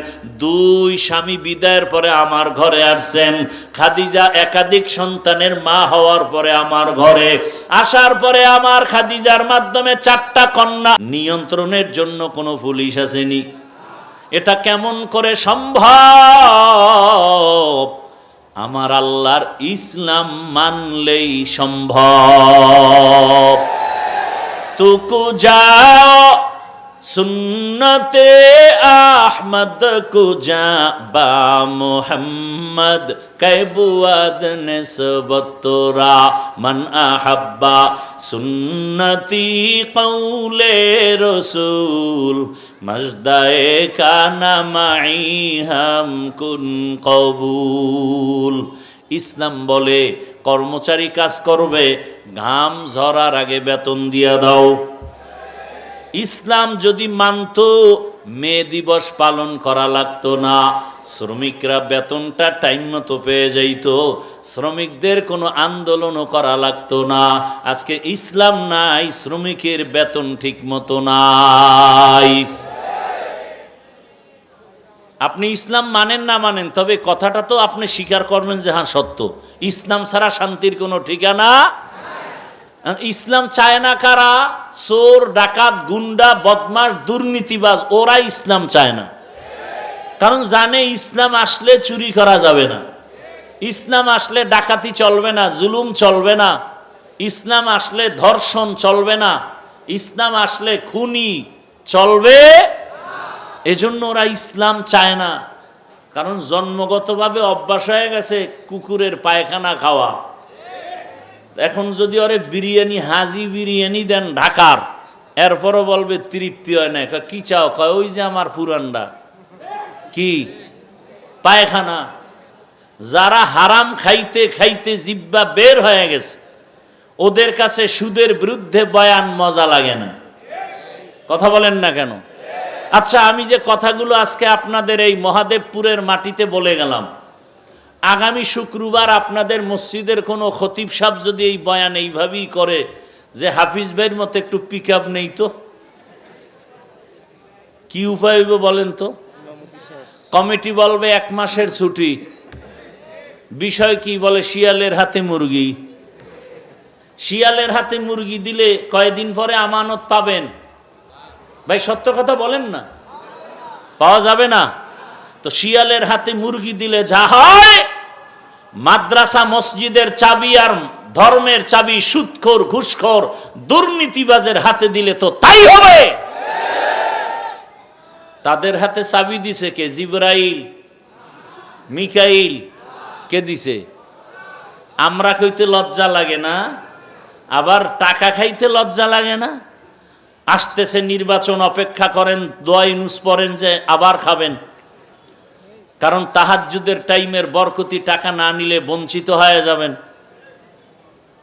2 স্বামী বিদায়ের পরে আমার ঘরে আসছেন। খাদিজা একাধিক সন্তানের মা হওয়ার পরে আমার ঘরে আসার পরে আমার খাদিজার মাধ্যমে 4টা কন্যা। নিয়ন্ত্রণের জন্য কোনো পুলিশ আসেনি। এটা কেমন করে সম্ভব? আমার আল্লাহর ইসলাম মানলেই সম্ভব। তুকু যাও সুন্নতে আহমদ কুজা বা মুহাম্মদ कैबुअद निस्बतुरा मन अहब्बा सुन्नती कौले रसूल मजदाए काना माई हम कुन कबूल। ইসলাম বলে কর্মচারী কাজ করবে, ঘাম ঝরার আগে বেতন দিয়া দাও। ইসলাম যদি মানত, মে দিবস পালন করা লাগতো না, শ্রমিকরা বেতনটা টাইম মতো পেয়ে যাইত, শ্রমিকদের কোনো আন্দোলনও করা লাগতো না। আজকে ইসলাম নাই, শ্রমিকের বেতন ঠিক মতো নাই। আপনি ইসলাম মানেন না মানেন, তবে কথাটা তো আপনি স্বীকার করবেন যে হ্যাঁ সত্য, ইসলাম ছাড়া শান্তির কোনো ঠিকানা। ইসলাম চায় না কারা? চোর, ডাকাত, গুন্ডা, বদমাশ, দুর্নীতিবাজ, ওরা ইসলাম চায় না। কারণ জানে ইসলাম আসলে চুরি করা যাবে না, ইসলাম আসলে ডাকাতি চলবে না, জুলুম চলবে না, ইসলাম আসলে ধর্ষণ চলবে না, ইসলাম আসলে খুনি চলবে। এজন্য ওরা ইসলাম চায় না। কারণ জন্মগতভাবে অভ্যাস হয়ে গেছে কুকুরের পায়খানা খাওয়া। এখন যদি ওরে বিরিয়ানি, হাজি বিরিয়ানি দেন ঢাকার, এরপরও বলবে তৃপ্তি হয় না। কি চাও? কয় ওই যে আমার পুরানটা কি পায়খানা। যারা হারাম খাইতে খাইতে জিব্বা বের হয়ে গেছে, ওদের কাছে সুদের বিরুদ্ধে বয়ান মজা লাগে না। কথা বলেন না কেন? আচ্ছা, আমি যে কথাগুলো আজকে আপনাদের এই মহাদেবপুরের মাটিতে বলে গেলাম, আগামী শুক্রবার আপনাদের মসজিদের কোনো খতিব সাহেব যদি এই বয়ান এইভাবেই করে যে হাফিজ ভাইয়ের মতো একটু পিক আপ নেই, তো কি উপায় হইব বলেন তো? কমিটি বলবে 1 মাসের ছুটি। বিষয় কি? বলে শিয়ালের হাতে মুরগি। শিয়ালের হাতে মুরগি দিলে কয়দিন পরে আমানত পাবেন? ভাই সত্য কথা বলেন না, পাওয়া যাবে না। তো শিয়ালের হাতে মুরগি দিলে যা হয়, মাদ্রাসা মসজিদের চাবি আর ধর্মের চাবি সুদখোর, ঘুষখোর, দুর্নীতিবাজের হাতে দিলে তো তাই হবে। তাদের হাতে চাবি দিছে কে? জিবরাইল, মিকাইল। কে দিছে? আমরা কইতে লজ্জা লাগে না? আবার টাকা খাইতে লজ্জা লাগে না? আসতেছে নির্বাচন, অপেক্ষা করেন, দোয়া ইউনুস পড়েন যে আবার খাবেন। কারণ তাহাজ্জুদের টাইমের বরকতি টাকা না নিলে বঞ্চিত হয়ে যাবেন।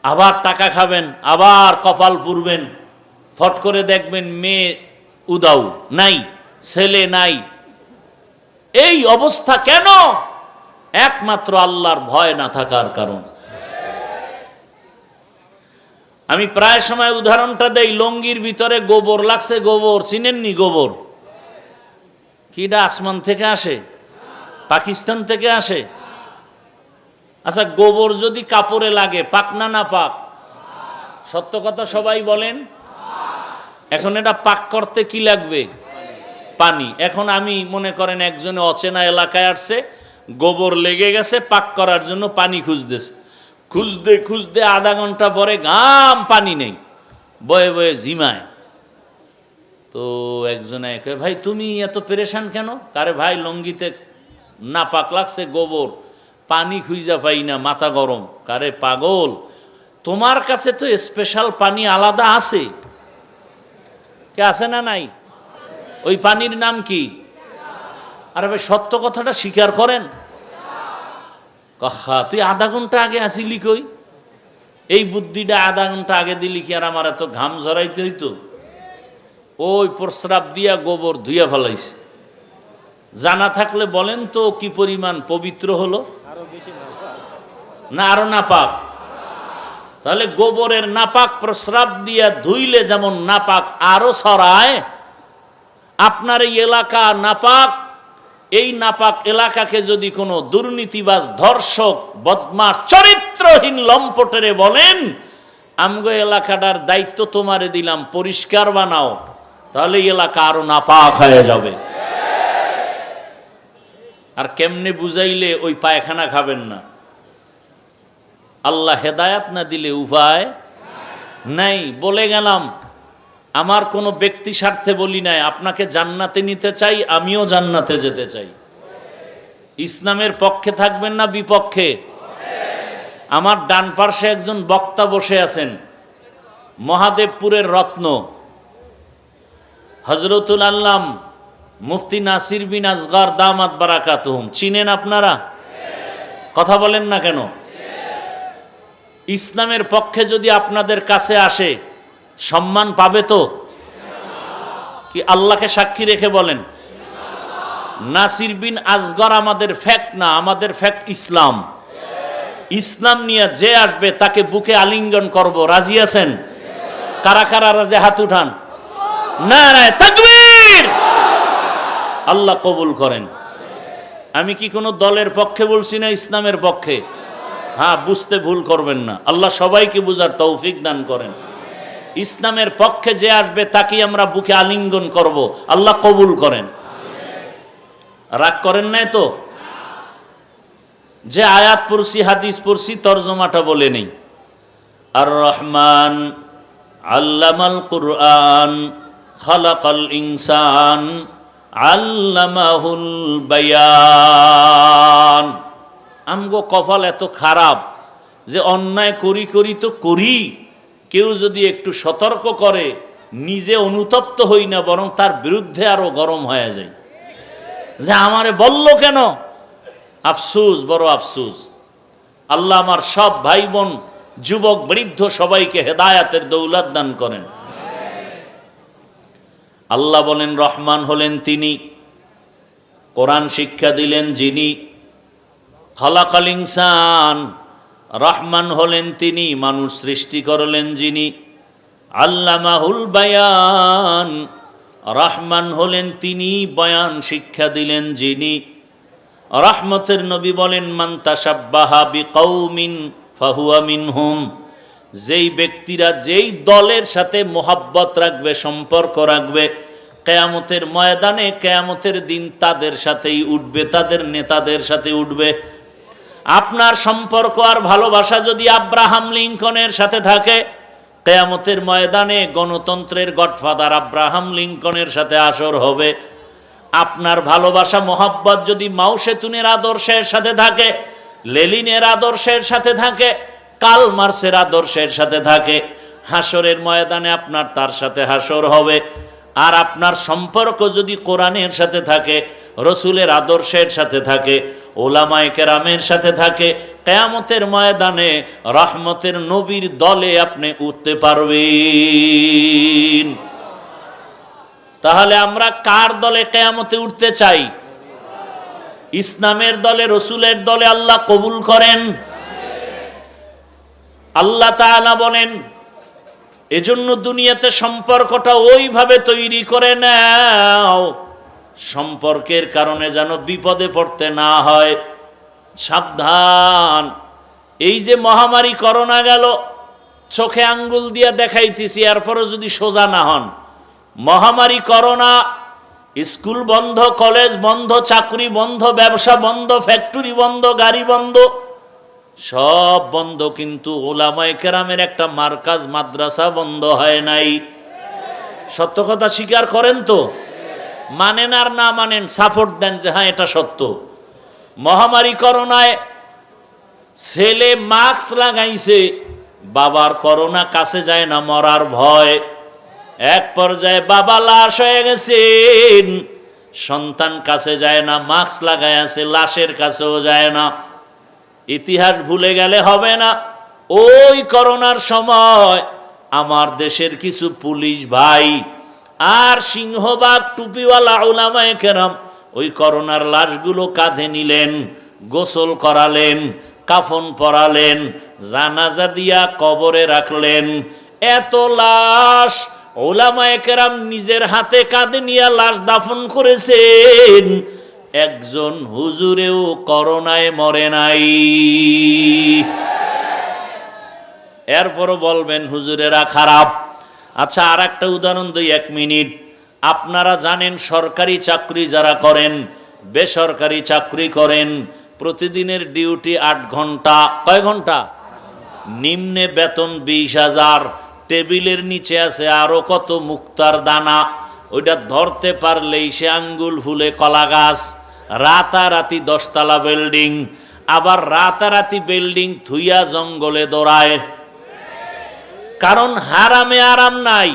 আবার টাকা খাবেন, আবার কপাল পুরবেন, ফট করে দেখবেন মেয়ে উদাও নাই, ছেলে নাই। এই অবস্থা কেন? একমাত্র আল্লাহর ভয় না থাকার কারণ। আমি প্রায় সময় উদাহরণটা দেই, লঙ্গির ভিতরে গোবর লাগছে। গোবর চিনেননি? গোবর কিটা আসমান থেকে আসে? পাকিস্তান থেকে আসে? আচ্ছা, গোবর যদি কাপড়ে লাগে, পাক না না পাক? সত্য কথা সবাই বলেন। এখন এটা পাক করতে কি লাগবে? পানি। এখন আমি মনে করেন একজনে অচেনা এলাকায় আসছে, গোবর লেগে গেছে, পাক করার জন্য পানি খুঁজতেছে। খুঁজতে খুঁজতে আধা ঘন্টা পরে ঘাম, পানি নেই, বয়ে বয়ে জিমায়। তো একজনে কয়, ভাই তুমি এত পেরেশান কেন? কারে ভাই লঙ্গিতে না পাক লাগছে, গোবর, পানি খুঁজা পাই না, মাথা গরম। কারে পাগল, তোমার কাছে তো স্পেশাল পানি আলাদা আছে। কে আছে না নাই? ওই পানির নাম কি? আরে ভাই সত্য কথাটা স্বীকার করেন। কহা, তুই আধা ঘন্টা আগে আসিলি কই? এই বুদ্ধিটা আধা ঘন্টা আগে দিলি কি আর আমার এত ঘাম ঝরাইতে হইতো? ওই প্রস্রাব দিয়া গোবর ধুইয়া ফেলাইছে। জানা থাকলে বলেন তো কি পরিমাণ পবিত্র হলো? না আরো নাপাক? তাহলে গোবরের নাপাক প্রস্রাব দিয়া ধুইলে যেমন নাপাক আরো ছড়ায়, আপনার এই এলাকা নাপাক। এই নাপাক এলাকাকে যদি কোনো দুর্নীতিবাজ, ধর্ষক, বদমাশ, চরিত্রহীন লম্পটেরে বলেন আমগো এলাকাটার দায়িত্ব তোমারে দিলাম, পরিষ্কার বানাও, তাহলে এলাকা আরো নাপাক হয়ে যাবে। আর কেমনে বুঝাইলে ওই পায়খানা খাবেন না? আল্লাহ হেদায়াত না দিলে উপায় নাই। বলে গেলাম, আমার কোনো ব্যক্তি স্বার্থে বলি নাই, আপনাকে জান্নাতে নিতে চাই, আমিও জান্নাতে যেতে চাই। ইসলামের পক্ষে থাকবেন না বিপক্ষে? আমার ডান পার্শ্বে একজন বক্তা বসে আছেন, মহাদেবপুরের রত্ন, হযরতুল আল্লাম মুফতি নাসির বিন আসগর দামাত বারাকাতুহুম। চিনেন আপনারা? কথা বলেন না কেন? ইসলামের পক্ষে যদি আপনাদের কাছে আসে সম্মান পাবে তো? কি আল্লাহকে সাক্ষী রেখে বলেন? নাসির বিন আসগর আমাদের ফ্যাক্ট না, আমাদের ফ্যাক্ট ইসলাম। ইসলাম নিয়ে যে আসবে তাকে বুকে আলিঙ্গন করব, রাজি আছেন? কারা কারা রাজি? হাত উঠান। নারায়ে তাকবীর। আল্লাহ কবুল করেন। আমি কি কোনো দলের পক্ষে বলছি না ইসলামের পক্ষে? হ্যাঁ, বুঝতে ভুল করবেন না। আল্লাহ সবাইকে বুঝার তৌফিক দান করেন। ইসলামের পক্ষে যে আসবে তাকে আমরা বুকে আলিঙ্গন করব, আল্লাহ কবুল করেন। রাগ করেন নাই তো? যে আয়াত পড়ছি, হাদিস পড়ছি, তরজমাটা বলে নেই। আর রহমান আল্লামাল কুরআন খালাকাল ইনসান আল্লামাহুল বায়ান। আমগো কপাল এত খারাপ যে অন্যায় করি করি তো করি, কেউ যদি একটু সতর্ক করে নিজে অনুতপ্ত হই না, বরং তার বিরুদ্ধে আরো গরম হয়ে যায় যে আমারে বলল কেন। আফসোস, বড় আফসোস। আল্লাহ আমার সব ভাই বোন, যুবক বৃদ্ধ সবাইকে হেদায়াতের দৌলত দান করেন। আল্লাহ বলেন রহমান হলেন তিনি, কোরআন শিক্ষা দিলেন যিনি, খালাকাল ইনসান রহমান হলেন তিনি, মানুষ সৃষ্টি করলেন যিনি, আল্লামাহুল বায়ান রহমান হলেন তিনি, বয়ান শিক্ষা দিলেন যিনি। রহমতের নবী বলেন মান তাশাব্বাহা বিকৌমিন ফাহুয়া মিনহুম। যেই ব্যক্তিরা যেই দলের সাথে মোহাব্বত রাখবে, সম্পর্ক রাখবে, কিয়ামতের ময়দানে কিয়ামতের দিন তাদের সাথেই উঠবে, তাদের নেতাদের সাথে উঠবে। আপনার সম্পর্ক আর ভালোবাসা যদি আব্রাহাম লিঙ্কনের সাথে থাকে, কিয়ামতের ময়দানে গণতন্ত্রের গডফাদার আব্রাহাম লিঙ্কনের সাথে আসর হবে। আপনার ভালোবাসা মোহাব্বত যদি মাও সেতুনের আদর্শের সাথে থাকে, লেনিনের আদর্শের সাথে থাকে, কার্ল মার্ক্সের আদর্শের সাথে থাকে, হাসরের ময়দানে আপনার তার সাথে হাসর হবে। আর আপনার সম্পর্ক যদি কোরআনের সাথে থাকে, রসুলের আদর্শের সাথে থাকে, ওলামায়ে কেরামের সাথে থাকে, কিয়ামতের ময়দানে রহমতের নবীর দলে আপনি উঠতে পারবেন। তাহলে আমরা কার দলে কিয়ামতে উঠতে চাই? ইসলামের দলে, রসুলের দলে। আল্লাহ কবুল করেন। আল্লাহ তাআলা বলেন এজন্য দুনিয়াতে সম্পর্কটা ওইভাবে তৈরি করে নাও, সম্পর্কের কারণে যেন বিপদে পড়তে না হয়। সাবধান। এই যে মহামারী করোনা গেল, চোখে আঙ্গুল দিয়া দেখাইতেছি, এরপরও যদি সোজা না হন। মহামারী করোনা, স্কুল বন্ধ, কলেজ বন্ধ, চাকরি বন্ধ, ব্যবসা বন্ধ, ফ্যাক্টরি বন্ধ, গাড়ি বন্ধ, সব বন্ধ, কিন্তু ওলামায়ে কেরামের একটা মার্কাজ মাদ্রাসা বন্ধ হয় নাই। সত্য কথা স্বীকার করেন তো? মানেন আর না মানেন, সাপোর্ট দেন যে হ্যাঁ এটা সত্য। মহামারী করোনায় ছেলে মাস্ক লাগাইছে, বাবার করোনা কাছে যায় না, মরার ভয়। এক পর্যায়ে বাবা লাশ হয়ে গেছেন, সন্তান কাছে যায় না, মাস্ক লাগাই আছে, লাশের কাছেও যায় না। ইতিহাস ভুলে গেলে হবে না। ওই করোনার সময় আমার দেশের কিছু পুলিশ ভাই আর সিংহবাগ টুপিওয়ালা উলামায়ে কেরাম ওই করোনার লাশগুলো কাঁধে নিলেন, গোসল করালেন, কাফন পরালেন, জানাজা দিয়া কবরে রাখলেন। এত লাশ উলামায়ে কেরাম নিজের হাতে কাঁধে নিয়ে লাশ দাফন করেছেন। একজন হুজুরেও করোনায় মরে নাই। এরপরও বলবেন হুজুরেরা খারাপ। আচ্ছা, আর একটা উদাহরণ দিই, 1 মিনিট। আপনারা জানেন সরকারি চাকরি যারা করেন, বেসরকারি চাকরি করেন, প্রতিদিনের ডিউটি 8 ঘন্টা। কয় ঘন্টা? নিম্নে বেতন 20,000, টেবিলের নিচে আছে আরো কত মুক্তার দানা, ওইটা ধরতে পারলেই সে আঙ্গুল ফুলে কলা গাছ। রাতারাতি 10 তলা বিল্ডিং, আবার রাতারাতি বিল্ডিং থুইয়া জঙ্গলে দৌড়ায়। কারণ হারামে আরাম নাই।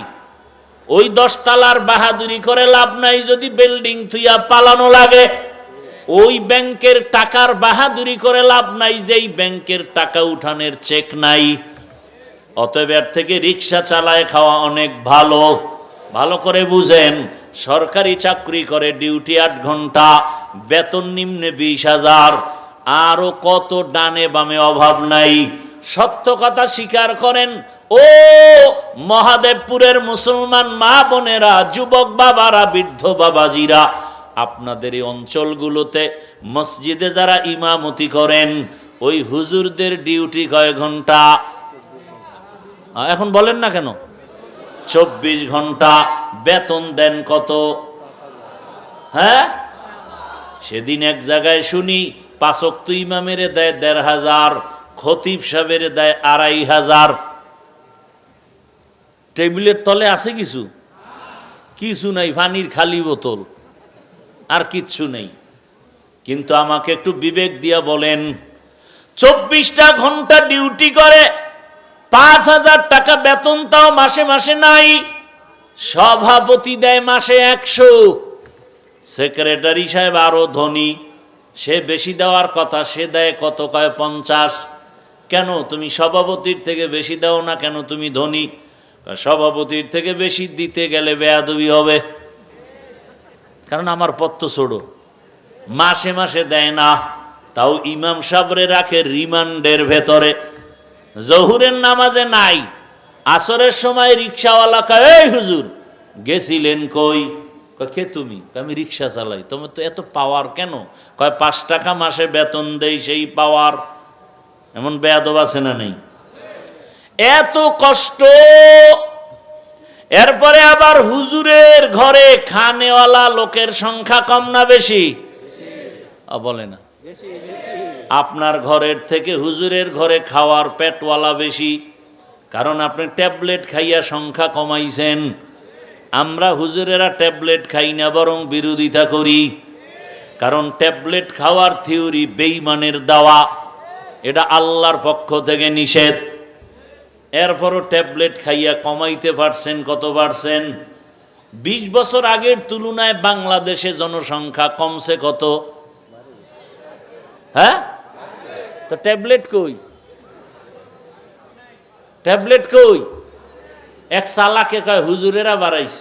ওই 10 তলার বাহাদুরি করে লাভ নাই যদি বিল্ডিং থুইয়া পালানো লাগে। ওই ব্যাংকের টাকার বাহাদুরি করে লাভ নাই, যেই ব্যাংকের টাকা উঠানের চেক নাই। অতএব এর থেকে রিক্সা চালায় খাওয়া অনেক ভালো। ভালো করে বুঝেন, সরকারি চাকরি করে, ডিউটি 8 ঘন্টা, বেতন নিম্নে 20,000, আরো কত ডানে বামে অভাব নাই। সত্য কথা স্বীকার করেন। ও মহাদেবপুরের মুসলমান মা বোনেরা, যুবক বাবারা, বৃদ্ধ বাবাজিরা, আপনাদের এই অঞ্চলগুলোতে মসজিদে যারা ইমামতি করেন, ওই হুজুরদের ডিউটি কয় ঘন্টা? এখন বলেন না কেন? 24 ঘন্টা। বেতন দেন কত? হ্যাঁ, সেদিন এক জায়গায় শুনি 5 ওয়াক্ত ইমামের দেয় 1,500, খতিব সাহেবের দেয় 2,500। টেবিলের তলে আছে কিছু? কিছু নাই, পানির খালি বোতল, আর কিচ্ছু নেই। কিন্তু আমাকে একটু বিবেক দিয়া বলেন, 24টা ঘন্টা ডিউটি করে 5,000 টাকা বেতন, তাও মাসে মাসে নাই। সভাপতি দেয় মাসে 100, সেক্রেটারি সাহেব আরো ধনী, সে বেশি দেওয়ার কথা, সে দেয় কত? কয় 50। কেন তুমি সভাপতির থেকে বেশি দাও না কেন? তুমি ধনী। সভাপতির থেকে বেশি দিতে গেলে বেয়াদবি হবে, কারণ আমার পদ তো ছোট। মাসে মাসে দেয় না, তাও ইমাম সাহেবরে রাখে রিমান্ডের ভেতরে। জহুরের নামাজে নাই, আসরের সময় রিক্সাওয়ালা কয়, এই হুজুর গেছিলেন কই? কে তুমি? আমি রিক্সা চালাই। তোমার তো এত পাওয়ার কেন? কয় 5 টাকা মাসে বেতন দেই, সেই পাওয়ার। এমন বেয়াদব আছে না নেই? এত কষ্ট। এরপরে আবার হুজুরের ঘরে খানেওয়ালা লোকের সংখ্যা কম না বেশি? বলে না। আপনার ঘরের থেকে হুজুরের ঘরে খাওয়ার পেটওয়ালা বেশি, কারণ আপনি ট্যাবলেট খাইয়া সংখ্যা কমাইছেন। আমরা হুজুরেরা ট্যাবলেট খাই না, বরং বিরোধিতা করি, কারণ ট্যাবলেট খাওয়ার থিওরি বেঈমানের দাওয়া, এটা আল্লাহর পক্ষ থেকে নিষেধ। এরপরও ট্যাবলেট খাইয়া কমাইতে পারছেন কত পারছেন? 20 বছর আগের তুলনায় বাংলাদেশে জনসংখ্যা কমছে কত? হ্যাঁ, তো ট্যাবলেট কই? ট্যাবলেট কই? এক সালাকে কয় হুজুরেরা বাড়াইছে।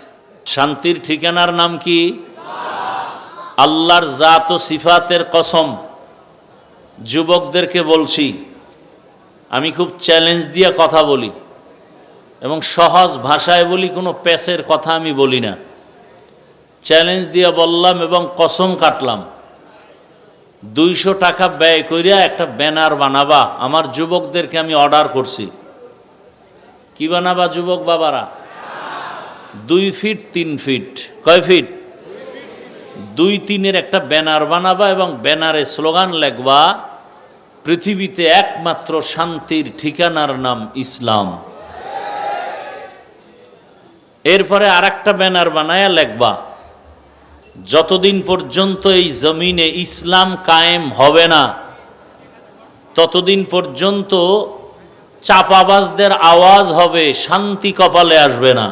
শান্তির ঠিকানার নাম কি? আল্লাহর জাত ও সিফাতের কসম, যুবকদেরকে বলছি, আমি খুব চ্যালেঞ্জ দিয়ে কথা বলি এবং সহজ ভাষায় বলি, কোনো প্যাসের কথা আমি বলি না। চ্যালেঞ্জ দিয়ে বললাম এবং কসম কাটলাম, 200 টাকা ব্যয় করিয়া একটা ব্যানার বানাবা। আমার যুবকদেরকে আমি অর্ডার করছি। কি বানাবা যুবক বাবারা? 2 ফিট 3 ফিট। কয় ফিট? 2-3-এর একটা ব্যানার বানাবা এবং ব্যানারে স্লোগান লেখবা, পৃথিবীতে একমাত্র শান্তির ঠিকানার নাম ইসলাম। এরপরে আরেকটা ব্যানার বানায়া লেখবা, যতদিন পর্যন্ত এই জমিনে ইসলাম কায়েম হবে না, ততদিন পর্যন্ত চাপাবাজদের আওয়াজ হবে, শান্তি কপালে আসবে না।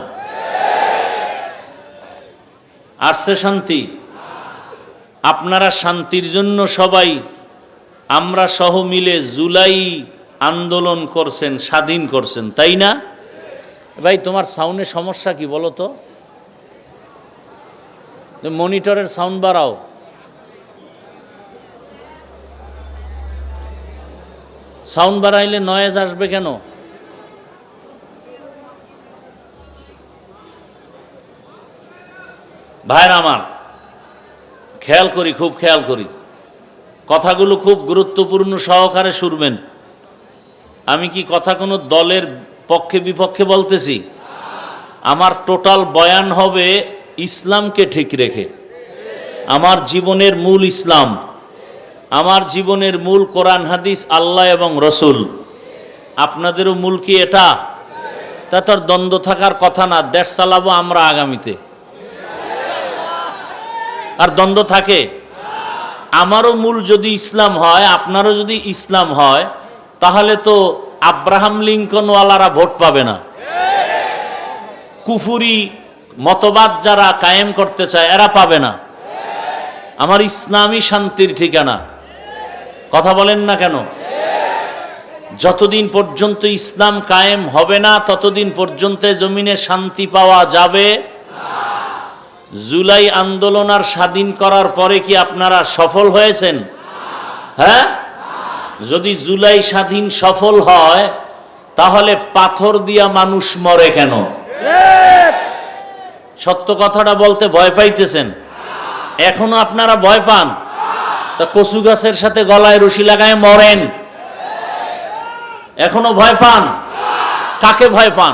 আসছে শান্তি? আপনারা শান্তির জন্য সবাই, আমরা সহ মিলে জুলাই আন্দোলন করছেন, স্বাধীন করছেন, তাই না ভাই? তোমার সাউন্ডের সমস্যা কি বলো তো? মনিটরের সাউন্ড বাড়াও। সাউন্ড বাড়াইলে নয়েজ আসবে কেন? ভাইরা আমার, খেয়াল করি, খুব খেয়াল করি, কথাগুলো খুব গুরুত্বপূর্ণ সহকারে শুনবেন। আমি কি কথা কোনো দলের পক্ষে বিপক্ষে বলতেছি? আমার টোটাল বয়ান হবে ইসলামকে ঠিক রেখে। আমার জীবনের মূল ইসলাম, আমার জীবনের মূল কোরআন হাদিস, আল্লাহ এবং রসুল। আপনাদেরও মূল কি এটা? তা তোর দ্বন্দ্ব থাকার কথা না। দেশ চালাবো আমরা আগামীতে, আর দ্বন্দ্ব থাকে? আমারও মূল যদি ইসলাম হয়, আপনারও যদি ইসলাম হয়, তাহলে তো আব্রাহাম লিঙ্কনওয়ালারা ভোট পাবে না। কুফুরি মতবাদ যারা কায়েম করতে চায় এরা পাবে না। আমার ইসলামই শান্তির ঠিকানা। কথা বলেন না কেন? যতদিন পর্যন্ত ইসলাম কায়েম হবে না ততদিন পর্যন্ত জমিনে শান্তি পাওয়া যাবে। জুলাই আন্দোলন আর স্বাধীন করার পরে কি আপনারা সফল হয়েছেন? হ্যাঁ, যদি জুলাই স্বাধীন সফল হয় তাহলে পাথর দিয়া মানুষ মরে কেন? সত্য কথাটা বলতে ভয় পাইতেছেন? এখনো আপনারা ভয় পান? তা কচু গাছের সাথে গলায় রশি লাগায় মরেন, এখনো ভয় পান? কাকে ভয় পান?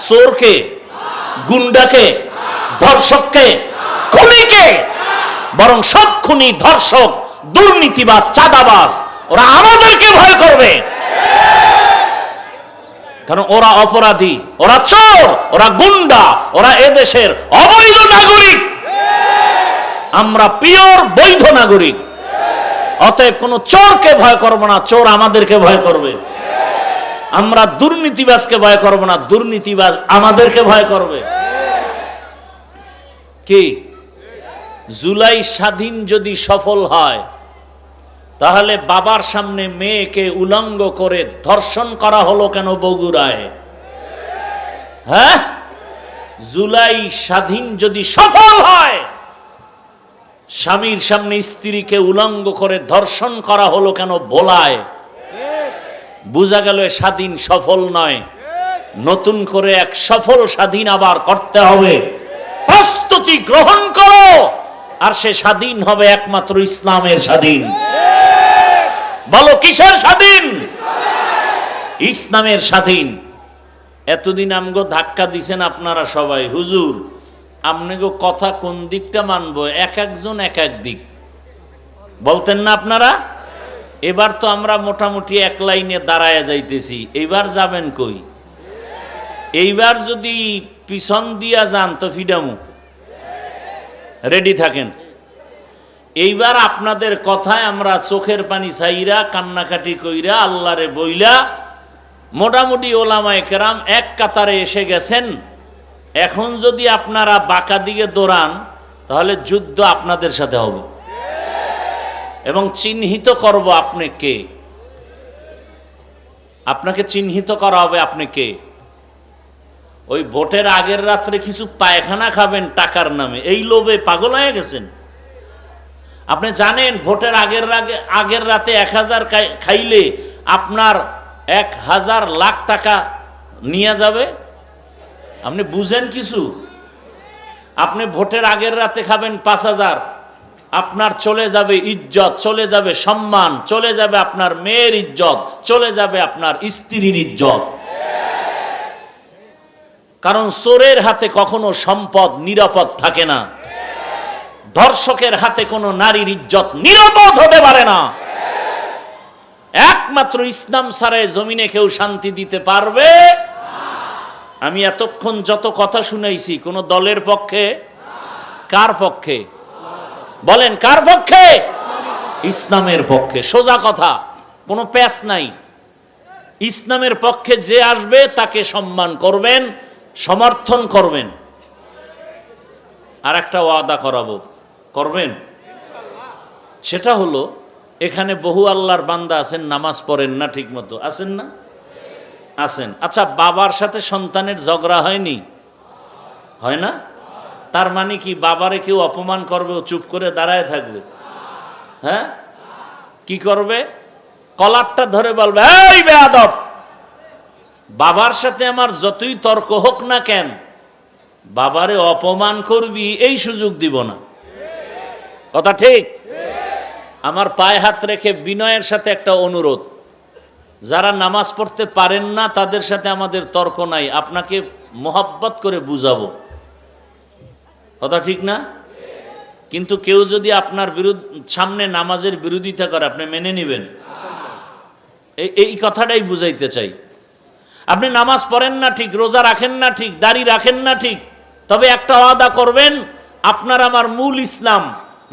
চোরকে, গুন্ডাকে, ধর্ষককে, খুনিকে? বরং সব খুনি, ধর্ষক, দুর্নীতিবাজ, চাঁদাবাজ ওরা আমাদেরকে ভয় করবে, কারণ ওরা অপরাধী, ওরা চোর, ওরা গুন্ডা, ওরা এদেশের অবৈধ নাগরিক। আমরা পিওর বৈধ নাগরিক। অতএব কোন চোরকে ভয় করব না, চোর আমাদেরকে ভয় করবে। আমরা দুর্নীতিবাজকে ভয় করব না, দুর্নীতিবাজ আমাদেরকে ভয় করবে। কি জুলাই স্বাধীন যদি সফল হয় তাহলে বাবার সামনে মেয়েকে উলঙ্গ করে ধর্ষণ করা হলো কেন বগুড়ায়? হ্যাঁ, জুলাই স্বাধীন যদি সফল হয়, স্বামীর সামনে স্ত্রীকে উলঙ্গ করে ধর্ষণ করা হলো কেন ভোলায়? বোঝা গেল স্বাধীন সফল নয়, নতুন করে এক সফল স্বাধীন আবার করতে হবে। প্রস্তুতি গ্রহণ করো, আর সে স্বাধীন হবে একমাত্র ইসলামের স্বাধীন। বলো কিসের স্বাধীন? ইসলামের স্বাধীন। এতদিন আমগো ধাক্কা দিছেন আপনারা সবাই, হুজুর আপনাকে কথা কোন দিকটা মানবো, এক একজন এক এক দিক বলতেন না আপনারা? এবার তো আমরা মোটামুটি এক লাইনে দাঁড়ায় যাইতেছি, এইবার যাবেন কই? এইবার যদি পিছন দিয়া যান তো ফিডামু, রেডি থাকেন। এইবার আপনাদের কথায় আমরা চোখের পানি ছাইরা কান্নাকাটি কইরা আল্লাহরে বইলা মোটামুটি ওলামায়ে কেরাম এক কাতারে এসে গেছেন। এখন যদি আপনারা বাঁকা দিকে দৌড়ান তাহলে যুদ্ধ আপনাদের সাথে হবে, এবং চিহ্নিত করব আপনি কে। আপনাকে চিহ্নিত করা হবে আপনি কে। ওই ভোটের আগের রাত্রে কিছু পায়খানা খাবেন টাকার নামে, এই লোভে পাগল হয়ে গেছেন। আপনি জানেন ভোটের আগের রাতে 1000 খাইলে আপনার 1000 লাখ টাকা নিয়ে যাবে। আপনি বুঝেন কিছু? আপনি ভোটের আগের রাতে খাবেন 5000, আপনার চলে যাবে ইজ্জত, চলে যাবে সম্মান, চলে যাবে আপনার মেয়ের ইজ্জত, চলে যাবে আপনার স্ত্রীর ইজ্জত। কারণ চোরের হাতে কখনো সম্পদ নিরাপদ থাকে না, ধর্ষকের হাতে কোনো নারীর ইজ্জত নিরাপদ হতে পারে না। একমাত্র ইসলাম ছাড়া জমিনে কেউ শান্তি দিতে পারবে। আমি এতক্ষণ যত কথা শুনাইছি কোন দলের পক্ষে? কার পক্ষে বলেন? কার পক্ষে? ইসলামের পক্ষে। সোজা কথা, কোনো প্যাচ নাই। ইসলামের পক্ষে যে আসবে তাকে সম্মান করবেন, সমর্থন করবেন। আর একটা ওয়াদা করাবো, করবেন? সেটা হলো, এখানে বহু আল্লাহর বান্দা আছেন নামাজ পড়েন না ঠিক মতো, আছেন না? আছেন। আচ্ছা, বাবার সাথে সন্তানের ঝগড়া হয়নি? হয় না? তার মানে কি বাবারে কেউ অপমান করবে ও চুপ করে দাঁড়ায় থাকবে? হ্যাঁ, কি করবে? কলারটা ধরে বলবে, এই বেয়াদব, বাবার সাথে আমার যতই তর্ক হোক না কেন, বাবারে অপমান করবি এই সুযোগ দিব না। কথা ঠিক? আমার পায়ে হাত রেখে বিনয়ের সাথে একটা অনুরোধ, যারা নামাজ পড়তে পারেন না তাদের সাথে আমাদের তর্ক নাই, আপনাকে মোহাব্বত করে বুঝাবো। কথা ঠিক না? কিন্তু কেউ যদি আপনার সামনে নামাজের বিরোধিতা করে আপনি মেনে নেবেন? এই কথাটাই বুঝাইতে চাই। আপনি নামাজ পড়েন না ঠিক, রোজা রাখেন না ঠিক, দাড়ি রাখেন না ঠিক, তবে একটা ওয়াদা করবেন, আপনার আমার মূল ইসলাম।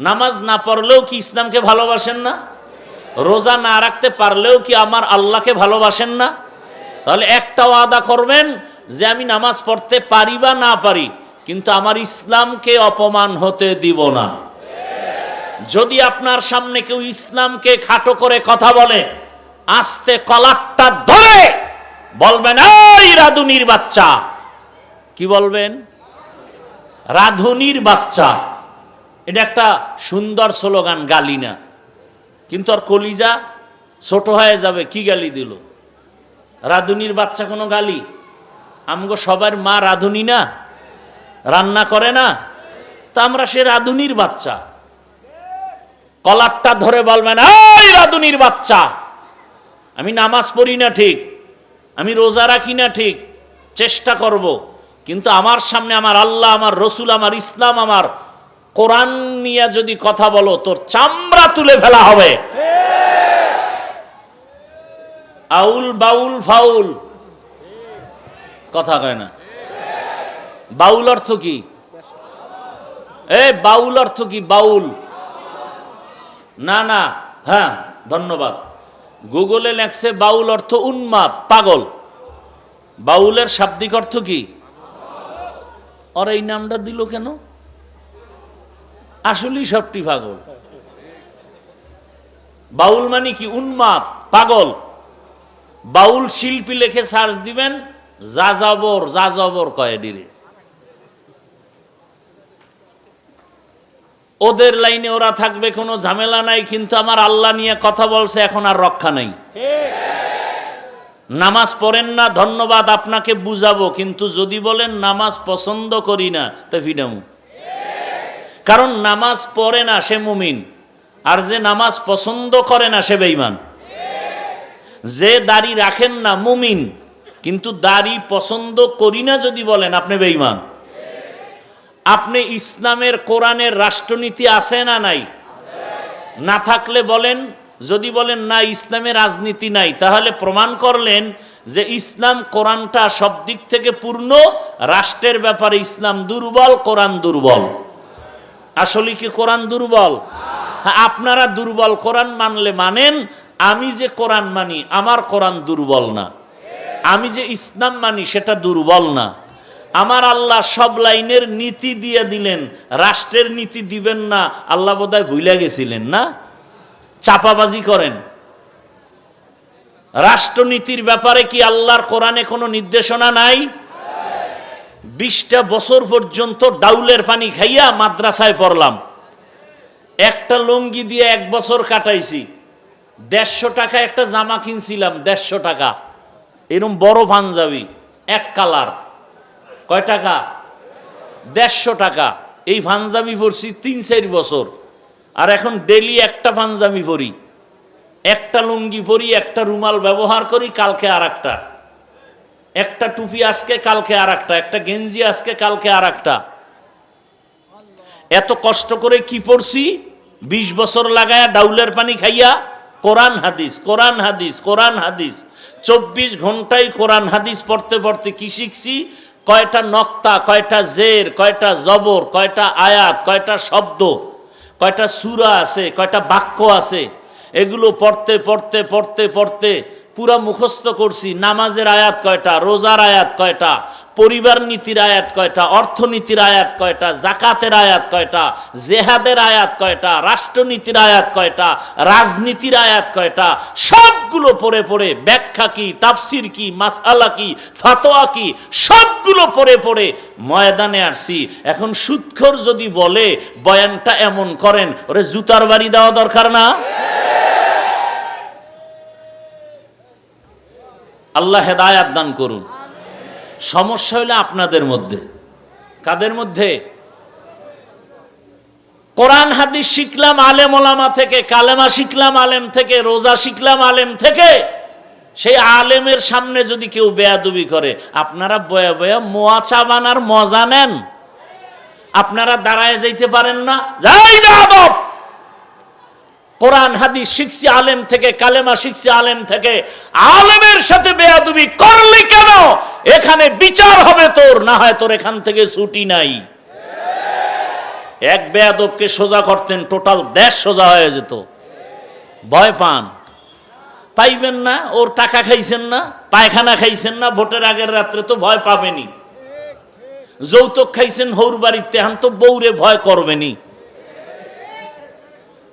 নামাজ না পড়লেও কি ইসলামকে ভালোবাসেন না? রোজা না রাখতে পারলেও কি আমার আল্লাহকে ভালোবাসেন না? তাহলে একটা ওয়াদা করবেন যে আমি নামাজ পড়তে পারি বা না পারি, কিন্তু আমার ইসলামকে অপমান হতে দিব না। যদি আপনার সামনে কেউ ইসলামকে খাটো করে কথা বলে, আস্তে কলারটা ধরে বলবেন, এই রাধুনির বাচ্চা। কি বলবেন? রাধুনির বাচ্চা। এটা একটা সুন্দর স্লোগান, গালি না, কিন্তু আর কলিজা ছোট হয়ে যাবে। কি গালি দিল? রাধুনির বাচ্চা কোনো গালি? আমগো সবার মা রাধুনি না, রান্না করে না? তা আমরা সে রাধুনির বাচ্চা। কলারটা ধরে বলবেন, এই রাধুনির বাচ্চা। আমি নামাজ পড়ি না ঠিক, আমি রোজা রাখি না ঠিক, চেষ্টা করব, কিন্তু আমার সামনে আমার আল্লাহ, আমার রসুল, আমার ইসলাম, আমার কোরআন নিয়ে যদি কথা বলো, তোর চামড়া তুলে ফেলা হবে। আউল বাউল ফাউল কথা কয় না। বাউল অর্থ কি? বাউল অর্থ কি? বাউল না না, হ্যাঁ ধন্যবাদ। গুগলে লেখছে বাউল অর্থ উন্মাদ, পাগল। বাউলের শাব্দিক অর্থ কি? আর এই নামটা দিল কেন? আসলেই সবটি পাগল। বাউল মানে কি? উন্মাদ, পাগল। বাউল শিল্পী লেখে সার্চ দিবেন, যাযাবর, যাযাবর কয় ডিরে। ওদের লাইনে ওরা থাকবে, কোনো ঝামেলা নাই, কিন্তু আমার আল্লাহ নিয়ে কথা বলছে, এখন আর রক্ষা নাই। নামাজ পড়েন না, ধন্যবাদ, আপনাকে বুঝাবো, কিন্তু যদি বলেন নামাজ পছন্দ করি না, তা ফিডামু। কারণ নামাজ পড়ে না সে মুমিন, আর যে নামাজ পছন্দ করে না সে বেঈমান। যে দাড়ি রাখেন না মুমিন, কিন্তু দাড়ি পছন্দ করি না যদি বলেন, আপনি বেঈমান। আপনি ইসলামের কোরআনের রাষ্ট্রনীতি আছে না নাই? না থাকলে বলেন, যদি বলেন না ইসলামের রাজনীতি নাই, তাহলে প্রমাণ করলেন যে ইসলাম কোরআনটা সব দিক থেকে পূর্ণ, রাষ্ট্রের ব্যাপারে ইসলাম দুর্বল, কোরআন দুর্বল। আসলে কি কোরআন দুর্বল? আপনারা দুর্বল কোরআন মানলে মানেন, আমি যে কোরআন মানি আমার কোরআন দুর্বল না, আমি যে ইসলাম মানি সেটা দুর্বল না। আমার আল্লাহ সব লাইনের নীতি দিয়ে দিলেন, রাষ্ট্রের নীতি দিবেন না, আল্লাহ বোধহয় ভুলে গেছিলেন না? চাপাবাজি করেন। রাষ্ট্রনীতির ব্যাপারে কি আল্লাহর কোরআনে কোনো নির্দেশনা নাই? 20টা বছর পর্যন্ত ডাউলের পানি খাইয়া মাদ্রাসায় পড়লাম, একটা লুঙ্গি দিয়ে 1 বছর কাটাইছি। 150 টাকা একটা জামা কিনছিলাম, 150 টাকা, এরকম বড় পাঞ্জাবি, এক কালার। কয় টাকা? 150 টাকা। এই পাঞ্জাবি পরছি 3-4 বছর, আর এখন ডেলি একটা পাঞ্জাবি পরি, একটা লুঙ্গি পরি, একটা রুমাল ব্যবহার করি, কালকে আর একটা টুপি আজকে, কালকে আর একটা গেঞ্জি আজকে, কালকে আর একটা। এত কষ্ট করে কি পড়ছি? 20 বছর লাগায়া ডাউলের পানি খাইয়া কোরআন হাদিস, কোরআন হাদিস, কোরআন হাদিস। 24 ঘন্টায় কোরআন হাদিস পড়তে পড়তে কি শিখছি? কয়টা নক্তা, কয়টা জের, কয়টা জবর, কয়টা আয়াত, কয়টা শব্দ, কয়টা সূরা আছে, কয়টা বাক্য আছে, এগুলো পড়তে পড়তে পড়তে পড়তে পুরা মুখস্থ করছি। নামাজের আয়াত কয়টা, রোজার আয়াত কয়টা, পরিবার নীতির আয়াত কয়টা, অর্থনীতির আয়াত কয়টা, জাকাতের আয়াত কয়টা, জেহাদের আয়াত কয়টা, রাষ্ট্রনীতির আয়াত কয়টা, রাজনীতির আয়াত কয়টা, সবগুলো পড়ে পড়ে ব্যাখ্যা কি, তাফসির কি, মাসআলা কি, ফাতোয়া কি, সবগুলো পড়ে পড়ে ময়দানে আসছি। এখন সুদখোর যদি বলে বয়ানটা এমন করেন, ওরে জুতার বাড়ি দেওয়া দরকার না? আল্লাহ হেদায়াত দান করুন। সমস্যা হইলে আপনাদের মধ্যে। কাদের মধ্যে? কোরআন হাদিস শিখলাম আলেম ওলামা থেকে, কালেমা শিখলাম আলেম থেকে, রোজা শিখলাম আলেম থেকে, সেই আলেমের সামনে যদি কেউ বেয়াদবি করে, আপনারা বয়া বয়া মোয়া চা বানার মজা নেন। আপনারা দাঁড়ায় যাইতে পারেন না, যাই বেয়াদব। কোরআন হাদিস শিখছি আলেম থেকে, কালেমা শিখছি আলেম থেকে, আলেমের সাথে বেয়াদবি করলি কেন? এখানে বিচার হবে তোর, না হয় তোর এখান থেকে ছুটি নাই। এক বেয়াদবকে সোজা করতেন, টোটাল দেশ সোজা হয়ে যেত। ভয় পান? পাইবেন না। ওর টাকা খাইছেন না, পায়খানা খাইছেন না, ভোটের আগের রাত্রে তো ভয় পাবেনি। যৌতুক খাইছেন হৌর বাড়িতে, এখন তো বউরে ভয় করবেনি।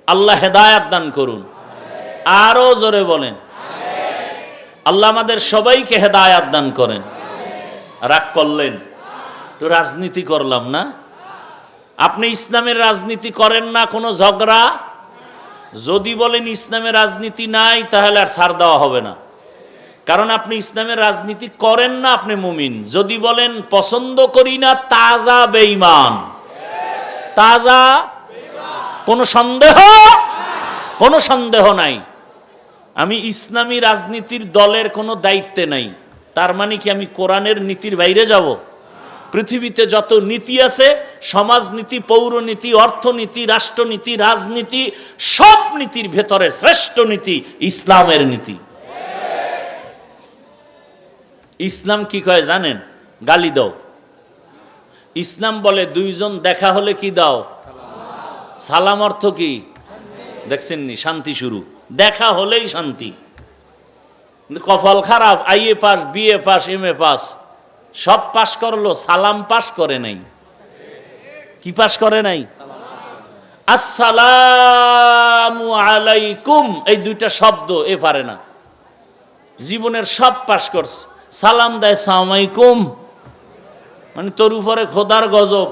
আল্লাহ হেদায়াত দান করুন। আরো জোরে বলেন, আল্লাহ আমাদের সবাইকে হেদায়াত দান করেন। রাগ করলেন? তো রাজনীতি করলাম না? আপনি ইসলামের রাজনীতি করেন না, কোনো ঝগড়া? যদি বলেন ইসলামের রাজনীতি নাই, তাহলে আর ছাড় দেওয়া হবে না, কারণ আপনি ইসলামের রাজনীতি করেন না, আপনি মুমিন। যদি বলেন পছন্দ করি না, তাজা বেঈমান, তাজা, কোনো সন্দেহ নাই। আমি ইসলামী রাজনীতির দলের কোনো দায়িত্বে নাই, তার মানে কি আমি কোরআনের নীতির বাইরে যাব? পৃথিবীতে যত নীতি আছে, সমাজনীতি, পৌরনীতি, অর্থনীতি, রাষ্ট্রনীতি, রাজনীতি, সব নীতির ভেতরে শ্রেষ্ঠ নীতি ইসলামের নীতি। ইসলাম কি কয় জানেন? গালি দাও। ইসলাম বলে দুইজন দেখা হলে কি দাও? সালাম। অর্থ কি দেখছেন নি? শান্তি শুরু, দেখা হলেই শান্তি। কপাল খারাপ, IA pass, BA pass, MA pass, সব পাস করলো, সালাম পাস করে নাই। কি পাস করে নাই? আসসালামু আলাইকুম, এই দুইটা শব্দ এ পারে না। জীবনের সব পাস করছে, সালাম দেয় সালাম আলাইকুম, মানে তোর উপরে খোদার গজব।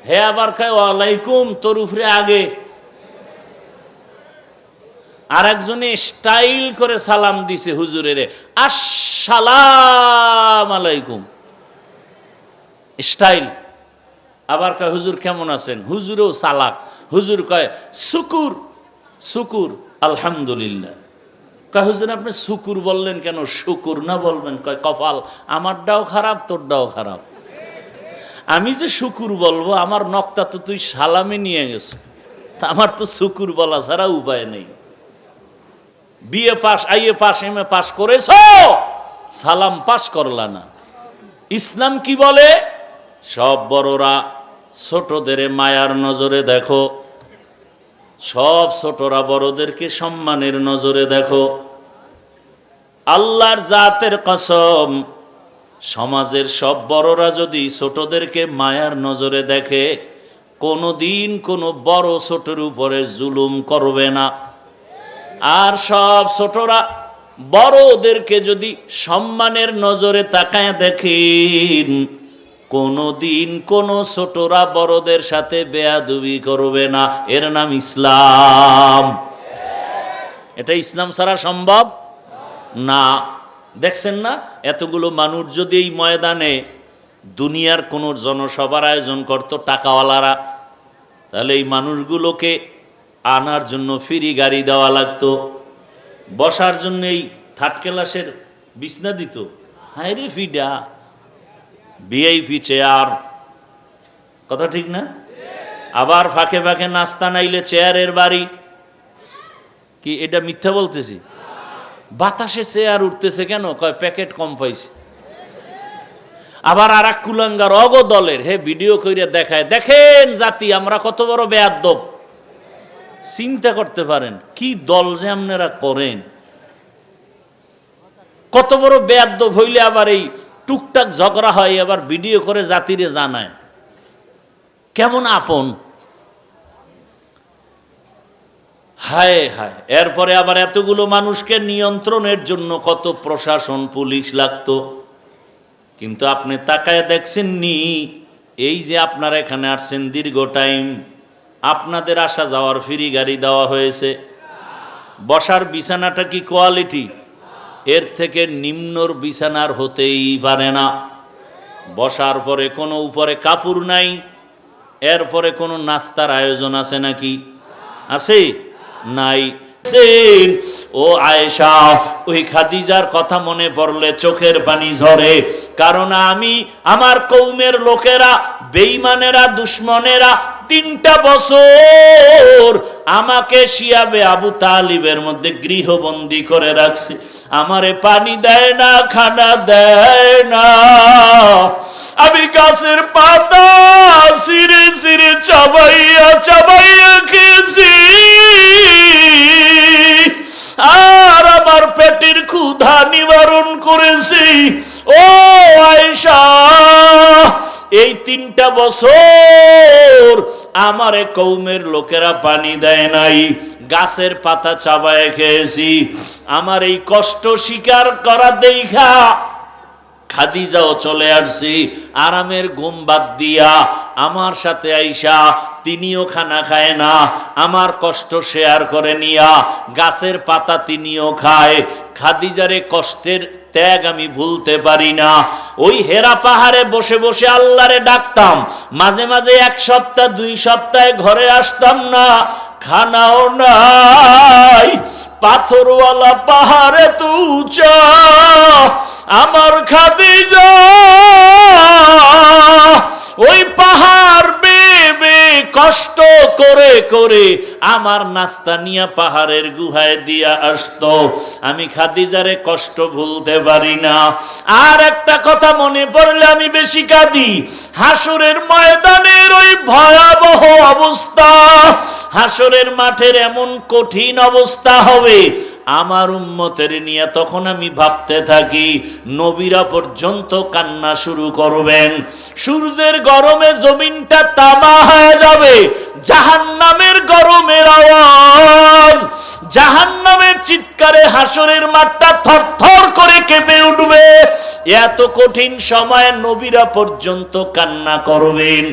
হে আবার খায় ওয়ালাইকুম, তোর উপরে আগে। আর একজনে স্টাইল করে সালাম দিছে হুজুরের, আসসালাম আলাইকুম, স্টাইল। আবার কয় হুজুর কেমন আছেন? হুজুরও চালাক, হুজুর কয় শুকুর, শুকুর আলহামদুলিল্লাহ। কয় হুজুর আপনি শুকুর বললেন কেন, শুকুর না বলবেন? কয় কপাল আমারটাও খারাপ, তোরটাও খারাপ। আমি যে শুকুর বলবো, আমার নকটা তো তুই সালামে নিয়ে গেছ, আমার তো শুকুর বলা ছাড়া উপায় নেই। BA pass, IA pass, MA pass করেছ, সালাম পাস করলা না। ইসলাম কি বলে? সব বড়রা ছোটদের মায়ার নজরে দেখো, সব ছোটরা বড়দেরকে সম্মানের নজরে দেখো। আল্লাহর জাতের কসম, সমাজের সব বড়রা যদি ছোটদেরকে মায়ার নজরে দেখে, কোনোদিন কোনো বড় ছোটর উপরে জুলুম করবে না। আর সব ছোটরা বড়দেরকে যদি সম্মানের নজরে তাকায় দেখেন, কোনোদিন কোনো ছোটরা বড়দের সাথে বেয়াদবি করবে না। এর নাম ইসলাম। এটা ইসলাম ছাড়া সম্ভব না। দেখছেন না, এতগুলো মানুষ যদি এই ময়দানে দুনিয়ার কোন জনসভার আয়োজন করত টাকাওয়ালারা, তাহলে এই মানুষগুলোকে আনার জন্য ফ্রি গাড়ি দেওয়া লাগতো, বসার জন্য এই থার্ড ক্লাসের বিছনা দিত। হায় রে ফিডা, ভিআইপি চেয়ার, কথা ঠিক না? আবার ফাঁকে ফাঁকে নাস্তা নাইলে চেয়ারের বাড়ি। কি এটা মিথ্যা বলতেছি? বাতাসে চেয়ার উঠতেছে কেন? কয় প্যাকেট কম পাইছে। আবার আর এক কুলাঙ্গার অগ দলের, হে ভিডিও করে দেখায়, দেখেন জাতি আমরা কত বড় বেয়াদ্দব। চিন্তা করতে পারেন কি দল যে আপনারা করেন, কত বড় বেয়াদ্দব হইলে আবার এই টুকটাক ঝগড়া হয়, আবার ভিডিও করে জাতিরে জানায়। কেমন আপন! হায় হায়। এরপরে আবার এতগুলো মানুষকে নিয়ন্ত্রণের জন্য কত প্রশাসন, পুলিশ লাগতো। কিন্তু আপনি তাকায় দেখছেন নি, এই যে আপনারা এখানে আসছেন দীর্ঘ টাইম, আপনাদের আসা যাওয়ার ফ্রি গাড়ি দেওয়া হয়েছে। বসার বিছানাটা কি কোয়ালিটি? এর থেকে নিম্নর বিছানার হতেই পারে না। বসার পরে কোনো উপরে কাপড় নাই। এরপরে কোনো নাস্তার আয়োজন আছে নাকি? আছে? নাই। ও আয়েশা, ওই খাদিজার কথা মনে পড়লে চোখের পানি ঝরে। কারণ আমি, আমার কওমের লোকেরা, বেঈমানেরা, দুশমনেরা 3টা বছর আমাকে শিয়াবে আবু তালিবের মধ্যে গৃহবন্দী করে রাখছে। আমারে পানি দেয় না, খানা দেয় না। আমি গাছের পাতা সিরে সিরে চাবাইয়া চাবাইয়া খেয়েছি, আর আমার পেটের ক্ষুধা নিবারণ করেছি। ও আয়েশা, এই 3টা বছর আমারে কওমের লোকেরা পানি দেয় নাই, গাছের পাতা চাবায় খেয়েছি। আমার এই কষ্ট স্বীকার করা দেখা খাদিজাও চলে আসছি আরামের ঘুম বাদ দিয়া আমার সাথে আইসা। তিনিও খানা খায় না, আমার কষ্ট শেয়ার করে নিয়া গাছের পাতা তিনিও খায়। খাদিজারে কষ্টের ত্যাগ আমি ভুলতে পারি না। ওই হেরা পাহাড়ে বসে বসে আল্লাহরে ডাকতাম, মাঝে মাঝে 1 সপ্তাহ 2 সপ্তাহে ঘরে আসতাম না, খানাও নাই। পাথরওয়ালা পাহাড়ে তো উঁচা আমার খাদিজা, ওই পাহাড় বেবে কষ্ট করে করে আমার নাস্তা নিয়ে পাহাড়ের গুহায় দিয়া আসতো। আমি খাদিজারে কষ্ট ভুলতে পারি না। আর একটা কথা মনে পড়লে আমি বেশি কাঁদি, হাসরের ময়দানের ওই ভয়াবহ অবস্থা, হাসরের মাঠের এমন কঠিন অবস্থা হবে আমার উম্মতের নিয়ে। তখন আমি ভাবতে থাকি নবীরা পর্যন্ত কান্না শুরু করবেন, সূর্যের গরমে জমিনটা তামা হয়ে যাবে, জাহান্নামের গরমের আওয়াজ, জাহান্নামের চিৎকারে হাসরের মাঠটা থরথর করে কেঁপে উঠবে। এত কঠিন সময়ে নবীরা পর্যন্ত কান্না করবেন।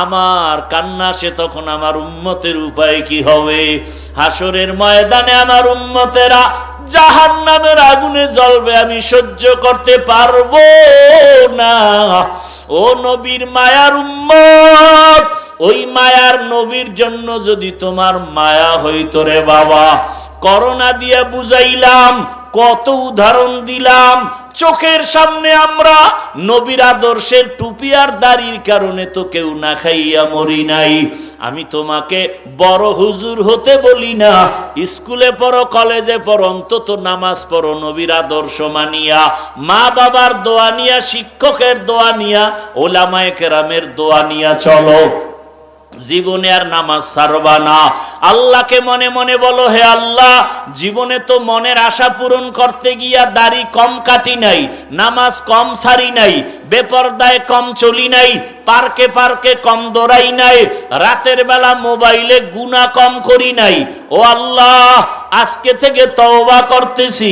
আমার কান্না সে তখন আমার উম্মতের উপায় কি হবে? হাসরের ময়দানে আমার উম্মতেরা জাহান্নামের আগুনে জ্বলবে, আমি সহ্য করতে পারবো না। ও নবীর মায়ার উম্মত, ওই মায়ার নবীর জন্য যদি তোমার মায়া হইতো রে বাবা, করোনা দিয়ে বুঝাইলাম, কত উদাহরণ দিলাম, চোখের সামনে আমরা নবীর আদর্শের টুপি আর দাড়ির কারণে তো কেউ না খাইয়া মরি নাই। আমি তোমাকে বড় হুজুর হতে বলি না, স্কুলে পড়ো কলেজে পড়ো, অন্তত নামাজ পড়ো নবীর আদর্শ মানিয়া, মা বাবার দোয়া নিয়া, শিক্ষকের দোয়া নিয়া, ওলামায়ে কেরামের দোয়া নিয়া চলো। জীবনে আর নামাজ ছাড়বা না। আল্লাহকে মনে মনে বলো, হে আল্লাহ, জীবনে তো মনের আশা পূরণ করতে গিয়া দাড়ি কম কাটি নাই, নামাজ কম ছাড়ি নাই, বেপরদায় কম চলি নাই, পার্কে পার্কে কম দৌড়াই নাই, রাতের বেলা মোবাইলে গুনাহ কম করি নাই। ও আল্লাহ, আজকে থেকে তওবা করতেছি,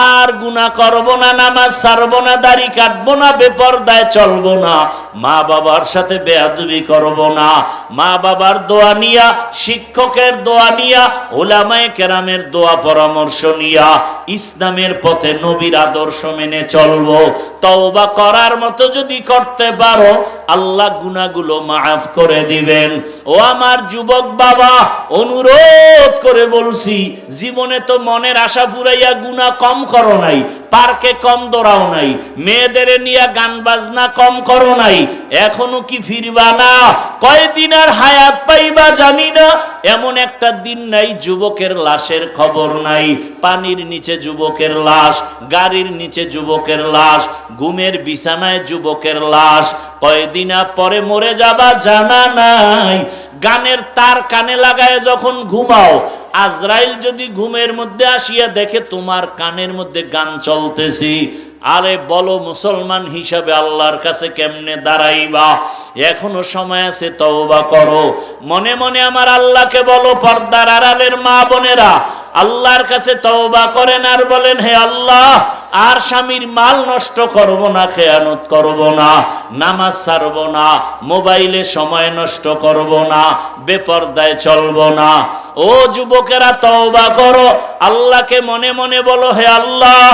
আর গুনাহ করব না, নামাজ ছাড়বো না, দাড়ি কাটবো না, বেপরদায় চলবো না, মা বাবার সাথে বেয়াদবি করব না। মা বাবার দোয়া নিয়া, শিক্ষকের দোয়া নিয়া, উলামায়ে কেরামের দোয়া পরামর্শ নিয়া ইসলামের পথে নবীর আদর্শ মেনে চলবো। তওবা করার মতো যদি করতে পারো, আল্লাহ গুনাহগুলো মাফ করে দিবেন। ও আমার যুবক বাবা, অনুরোধ করে বলছি, জীবনে তো মনের আশা পুরাইয়া গুনাহ কম করো নাই, পার্কে কম দৌড়াও নাই, মেয়েদের নিয়ে গান বাজনা কম করো নাই, এখনো কি ফিরবা না? কয়দিন আর হায়াত পাইবা জানি না, এমন একটা দিন নাই যুবকের লাশের খবর নাই। পানির নিচে যুবকের লাশ, গাড়ির নিচে যুবকের লাশ, ঘুমের বিছানায় যুবকের লাশ। কয়দিন পরে মরে যাবা জানা নাই। গানের তার কানে লাগায় যখন ঘুমাও, আজরাইল যদি ঘুমের মধ্যে আসিয়া দেখে তোমার কানের মধ্যে গান চলতেছি, আরে বলো মুসলমান হিসাবে আল্লাহর কাছে কেমনে দাঁড়াইবা? এখনো সময় আছে, তওবা করো। মনে মনে আমার আল্লাহকে বলো, পর্দার আড়ালের মা বোনেরা আল্লাহর কাছে তওবা করেন আর বলেন, হে আল্লাহ, আর স্বামীর মাল নষ্ট করব না, খেয়ানত করব না, নামাজ ছাড়ব না, মোবাইলে সময় নষ্ট করব না, বেপরদায় চলব না। ও যুবকেরা, তওবা করো, আল্লাহকে মনে মনে বলো, হে আল্লাহ,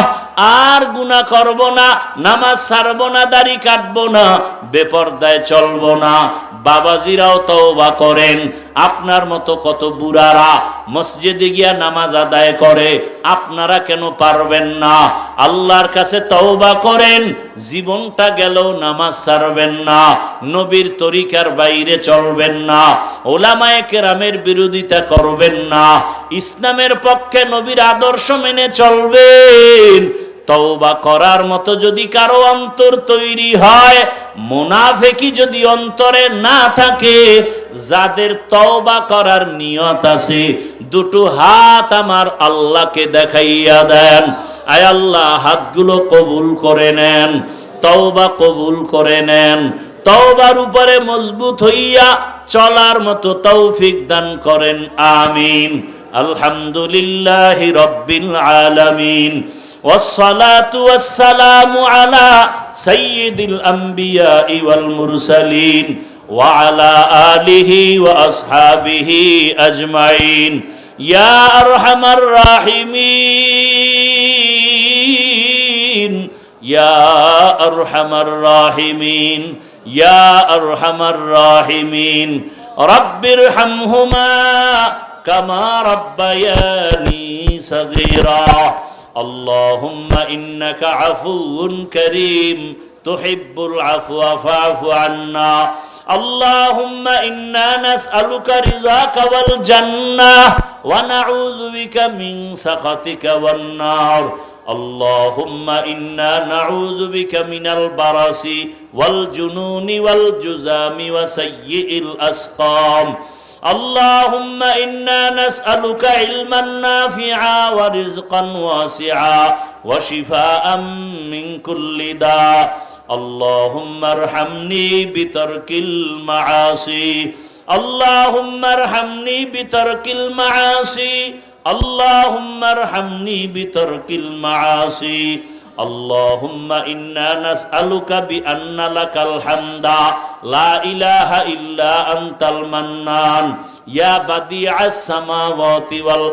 আর গুনাহ করব না, নামাজ ছাড়ব না, দাড়ি কাটব না, বেপরদায় চলব না। বাবাজিরাও তওবা করেন। আপনার মতো কত বুড়ারা মসজিদে গিয়া নামাজ আদায় করে, আপনারা কেন পারবেন না? আল্লাহর কাছে তওবা করেন, জীবনটা গেল নামাজ ছাড়বেন না, নবীর তরিকার বাইরে চলবেন না, ওলামায়ে কেরামের বিরোধিতা করবেন না, ইসলামের পক্ষে নবীর আদর্শ মেনে চলবেন। তওবা করার মতো যদি কারো অন্তর তৈরি হয়, মুনাফিকি যদি অন্তরে না থাকে, যাদের তওবা করার নিয়ত আছে, দুটো হাত আমার আল্লাহকে দেখাইয়া দেন। আয় আল্লাহ, হাতগুলো কবুল করে নেন, তওবা কবুল করে নেন। তওবার উপরে মজবুত হইয়া চলার মতো তৌফিক দান করেন, আমিন। আলহামদুলিল্লাহি রাব্বিল আলামিন, ওয়াসসালাতু ওয়াসসালামু আলা সাইয়্যিদিল আমবিয়াই ওয়াল মুরসালিন ওয়া আলা আলিহি ওয়া আসহাবিহি আজমাইন। ইয়া আরহামার রাহিমিন, ইয়া আরহামার রাহিমিন, ইয়া আরহামার রাহিমিন। রাব্বিরহামহুমা কামা রাব্বায়ানি সাগীরা। আল্লাহুম্মা ইন্নাকা আফুউন কারীম তুহিব্বুল আফওয়া ফা'ফু আন্না। আল্লাহুম্মা ইন্না নাসআলুকা রিযাকা ওয়াল জান্নাহ ওয়া নাউযু বিকা মিন সাখাতিকা ওয়ান নার। আল্লাহুম্মা ইন্না নাউযু বিকা মিনাল বারাসি ওয়াল জুনুনি ওয়াল জুযামি ওয়া সাইয়্যিল আসকাম। আল্লাহুম্মা ইন্না নাসআলুকা ইলমান নাফিআ ওয়া রিজকান ওয়াসিআ ওয়া শিফাআম মিন কুল্লি দা। আল্লাহুম্মা আরহামনি বিতারকিল মাআসি। আল্লাহুম্মা আরহামনি বিতারকিল মাআসি। আল্লাহুম্মা আরহামনি বিতারকিল মাআসি। আল্লাহুম্মা ইন্না নাসআলুকা বিআন্না লাকাল হামদা লা ইলাহা ইল্লা আনতাল মান্নান ইয়া বাদিআস সামাওয়াতি ওয়াল